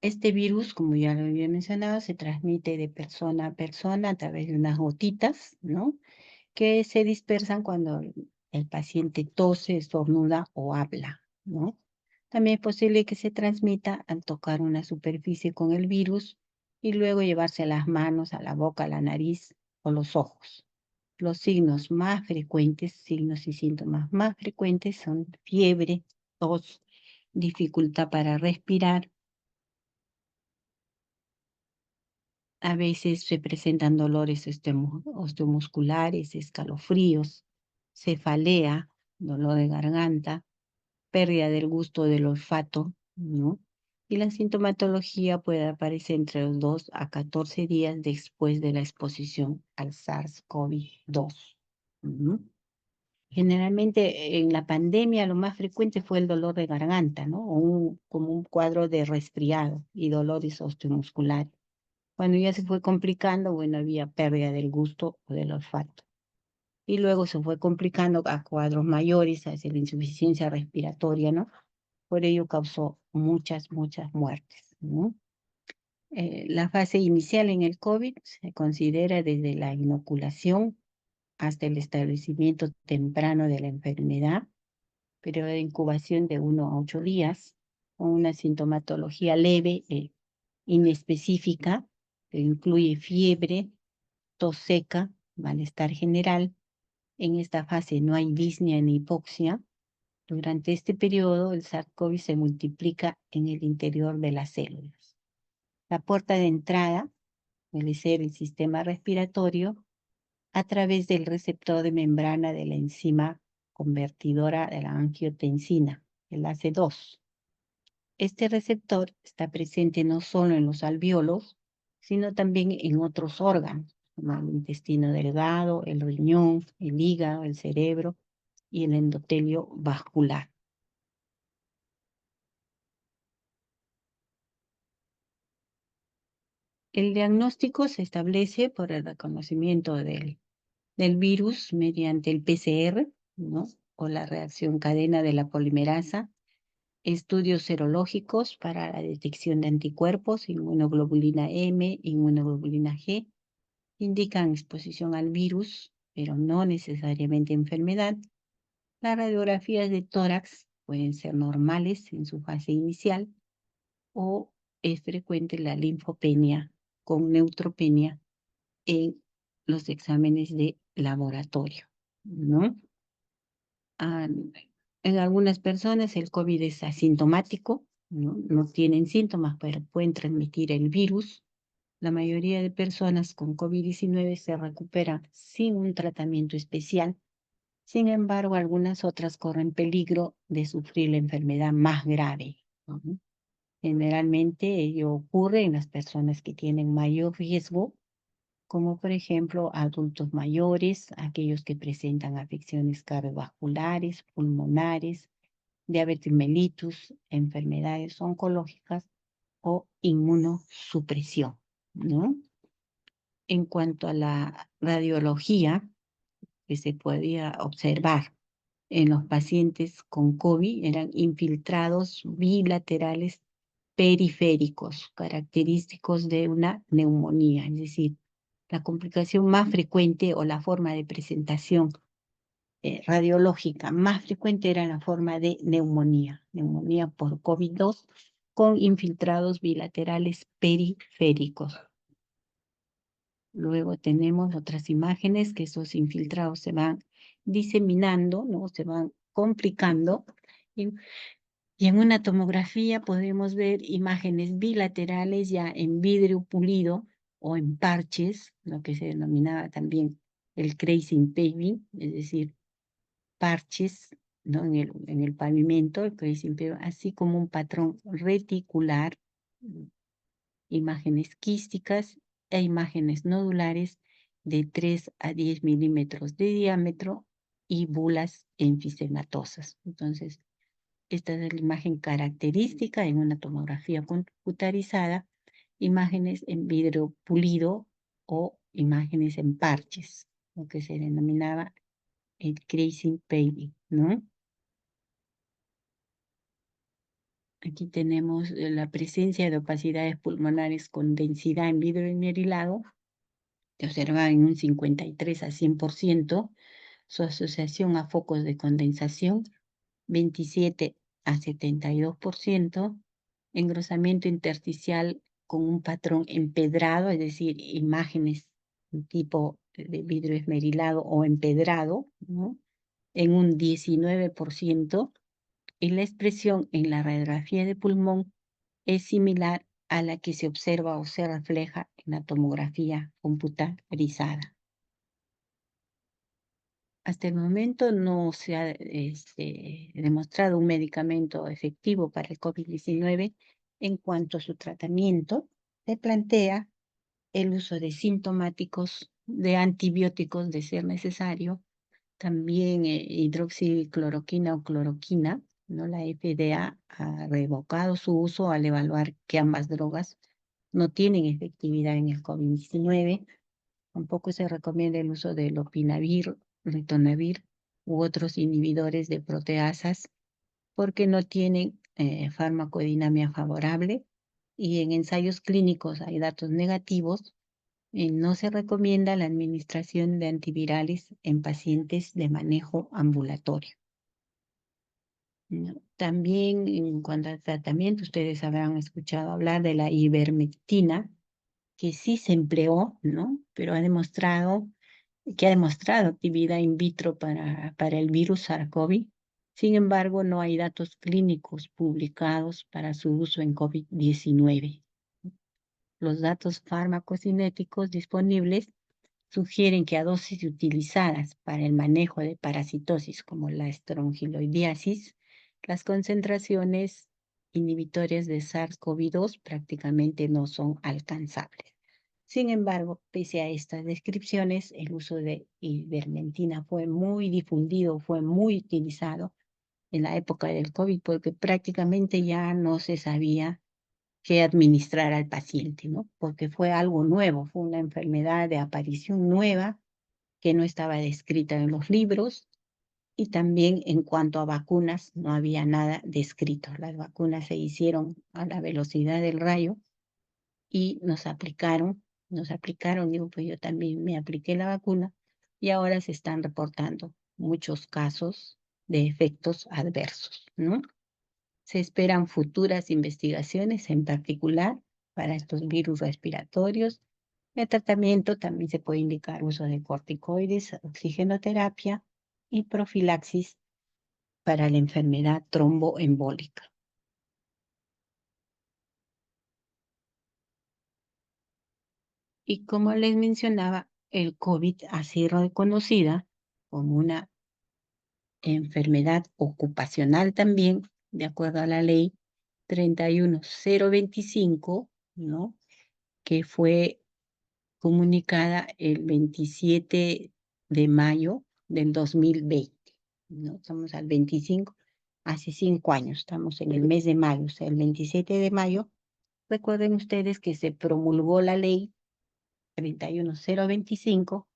Este virus, como ya lo había mencionado, se transmite de persona a persona a través de unas gotitas, ¿no?, que se dispersan cuando el paciente tose, estornuda o habla, ¿no? También es posible que se transmita al tocar una superficie con el virus y luego llevarse las manos a la boca, a la nariz o los ojos. Los signos más frecuentes, signos y síntomas más frecuentes son fiebre, tos, dificultad para respirar. A veces se presentan dolores osteomusculares, escalofríos, cefalea, dolor de garganta, pérdida del gusto del olfato, ¿no? Y la sintomatología puede aparecer entre los 2 a 14 días después de la exposición al SARS-CoV-2. Generalmente en la pandemia lo más frecuente fue el dolor de garganta, ¿no? Como un cuadro de resfriado y dolores osteomusculares. Cuando ya se fue complicando, bueno, había pérdida del gusto o del olfato. Y luego se fue complicando a cuadros mayores, hacia la insuficiencia respiratoria, ¿no? Por ello causó muchas muertes, ¿no? La fase inicial en el COVID se considera desde la inoculación hasta el establecimiento temprano de la enfermedad, periodo de incubación de 1 a 8 días, con una sintomatología leve e inespecífica, que incluye fiebre, tos seca, malestar general. En esta fase no hay disnea ni hipoxia. Durante este periodo, el SARS-CoV se multiplica en el interior de las células. La puerta de entrada suele ser el sistema respiratorio a través del receptor de membrana de la enzima convertidora de la angiotensina, el ACE2. Este receptor está presente no solo en los alvéolos, sino también en otros órganos, como el intestino delgado, el riñón, el hígado, el cerebro y el endotelio vascular. El diagnóstico se establece por el reconocimiento del virus mediante el PCR, ¿no? O la reacción cadena de la polimerasa, estudios serológicos para la detección de anticuerpos, inmunoglobulina M, inmunoglobulina G, indican exposición al virus, pero no necesariamente enfermedad. Las radiografías de tórax pueden ser normales en su fase inicial o es frecuente la linfopenia con neutropenia en los exámenes de laboratorio, ¿no? En algunas personas el COVID es asintomático, ¿no? No tienen síntomas, pero pueden transmitir el virus. La mayoría de personas con COVID-19 se recuperan sin un tratamiento especial. Sin embargo, algunas otras corren peligro de sufrir la enfermedad más grave, ¿no? Generalmente ello ocurre en las personas que tienen mayor riesgo, como por ejemplo adultos mayores, aquellos que presentan afecciones cardiovasculares, pulmonares, diabetes mellitus, enfermedades oncológicas o inmunosupresión, ¿no? En cuanto a la radiología que se podía observar en los pacientes con COVID, eran infiltrados bilaterales periféricos, característicos de una neumonía, es decir, la complicación más frecuente o la forma de presentación radiológica más frecuente era la forma de neumonía por COVID-2 con infiltrados bilaterales periféricos. Luego tenemos otras imágenes que esos infiltrados se van diseminando, ¿no? Se van complicando. Y en una tomografía podemos ver imágenes bilaterales ya en vidrio pulido o en parches, lo que se denominaba también el tracing paving, es decir, parches, ¿no? en el pavimento, así como un patrón reticular, imágenes quísticas e imágenes nodulares de 3 a 10 milímetros de diámetro y bulas enfisematosas. Entonces, esta es la imagen característica en una tomografía computarizada, imágenes en vidrio pulido o imágenes en parches, lo que se denominaba el tracing paving, ¿no? Aquí tenemos la presencia de opacidades pulmonares con densidad en vidrio esmerilado, se observa en un 53 a 100%, su asociación a focos de condensación, 27 a 72%, engrosamiento intersticial con un patrón empedrado, es decir, imágenes tipo de vidrio esmerilado o empedrado, ¿no? En un 19%, y la expresión en la radiografía de pulmón es similar a la que se observa o se refleja en la tomografía computarizada. Hasta el momento no se ha demostrado un medicamento efectivo para el COVID-19. En cuanto a su tratamiento, se plantea el uso de sintomáticos, de antibióticos de ser necesario, también hidroxicloroquina o cloroquina, ¿no? La FDA ha revocado su uso al evaluar que ambas drogas no tienen efectividad en el COVID-19. Tampoco se recomienda el uso de lopinavir, ritonavir u otros inhibidores de proteasas porque no tienen farmacodinamia favorable, y en ensayos clínicos hay datos negativos. No se recomienda la administración de antivirales en pacientes de manejo ambulatorio, ¿no? También en cuanto al tratamiento, ustedes habrán escuchado hablar de la ivermectina, que sí se empleó, ¿no? Pero ha demostrado actividad in vitro para el virus SARS-CoV. Sin embargo, no hay datos clínicos publicados para su uso en COVID-19. Los datos farmacocinéticos disponibles sugieren que a dosis utilizadas para el manejo de parasitosis como la estrongiloidiasis, las concentraciones inhibitorias de SARS-CoV-2 prácticamente no son alcanzables. Sin embargo, pese a estas descripciones, el uso de ivermectina fue muy difundido, fue muy utilizado en la época del COVID porque prácticamente ya no se sabía qué administrar al paciente, ¿no? Porque fue algo nuevo, fue una enfermedad de aparición nueva que no estaba descrita en los libros, y también en cuanto a vacunas no había nada descrito. Las vacunas se hicieron a la velocidad del rayo y nos aplicaron, digo, pues yo también me apliqué la vacuna y ahora se están reportando muchos casos de efectos adversos, ¿no? Se esperan futuras investigaciones, en particular para estos virus respiratorios. El tratamiento también se puede indicar uso de corticoides, oxigenoterapia y profilaxis para la enfermedad tromboembólica. Y como les mencionaba, el COVID ha sido reconocida como una enfermedad ocupacional también, de acuerdo a la ley 31025, ¿no? Que fue comunicada el 27 de mayo del 2020, ¿no? Estamos al 25, hace 5 años, estamos en el mes de mayo, o sea, el 27 de mayo. Recuerden ustedes que se promulgó la ley 31025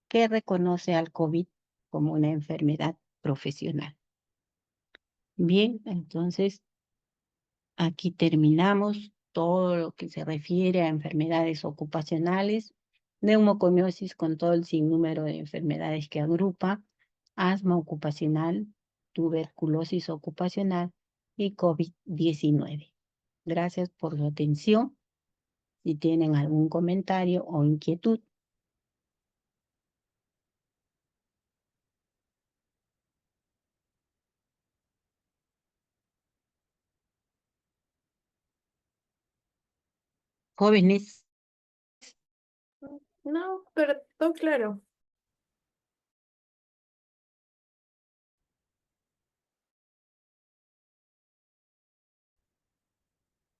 que reconoce al COVID como una enfermedad profesional. Bien, entonces aquí terminamos todo lo que se refiere a enfermedades ocupacionales, neumoconiosis con todo el sinnúmero de enfermedades que agrupa, asma ocupacional, tuberculosis ocupacional y COVID-19. Gracias por su atención. Si tienen algún comentario o inquietud. Jóvenes, No, pero todo claro.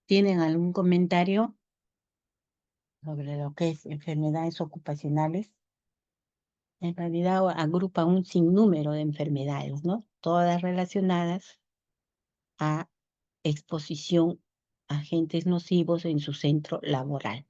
¿tienen algún comentario sobre lo que es enfermedades ocupacionales? En realidad agrupa un sinnúmero de enfermedades, ¿no? Todas relacionadas a exposición a agentes nocivos en su centro laboral.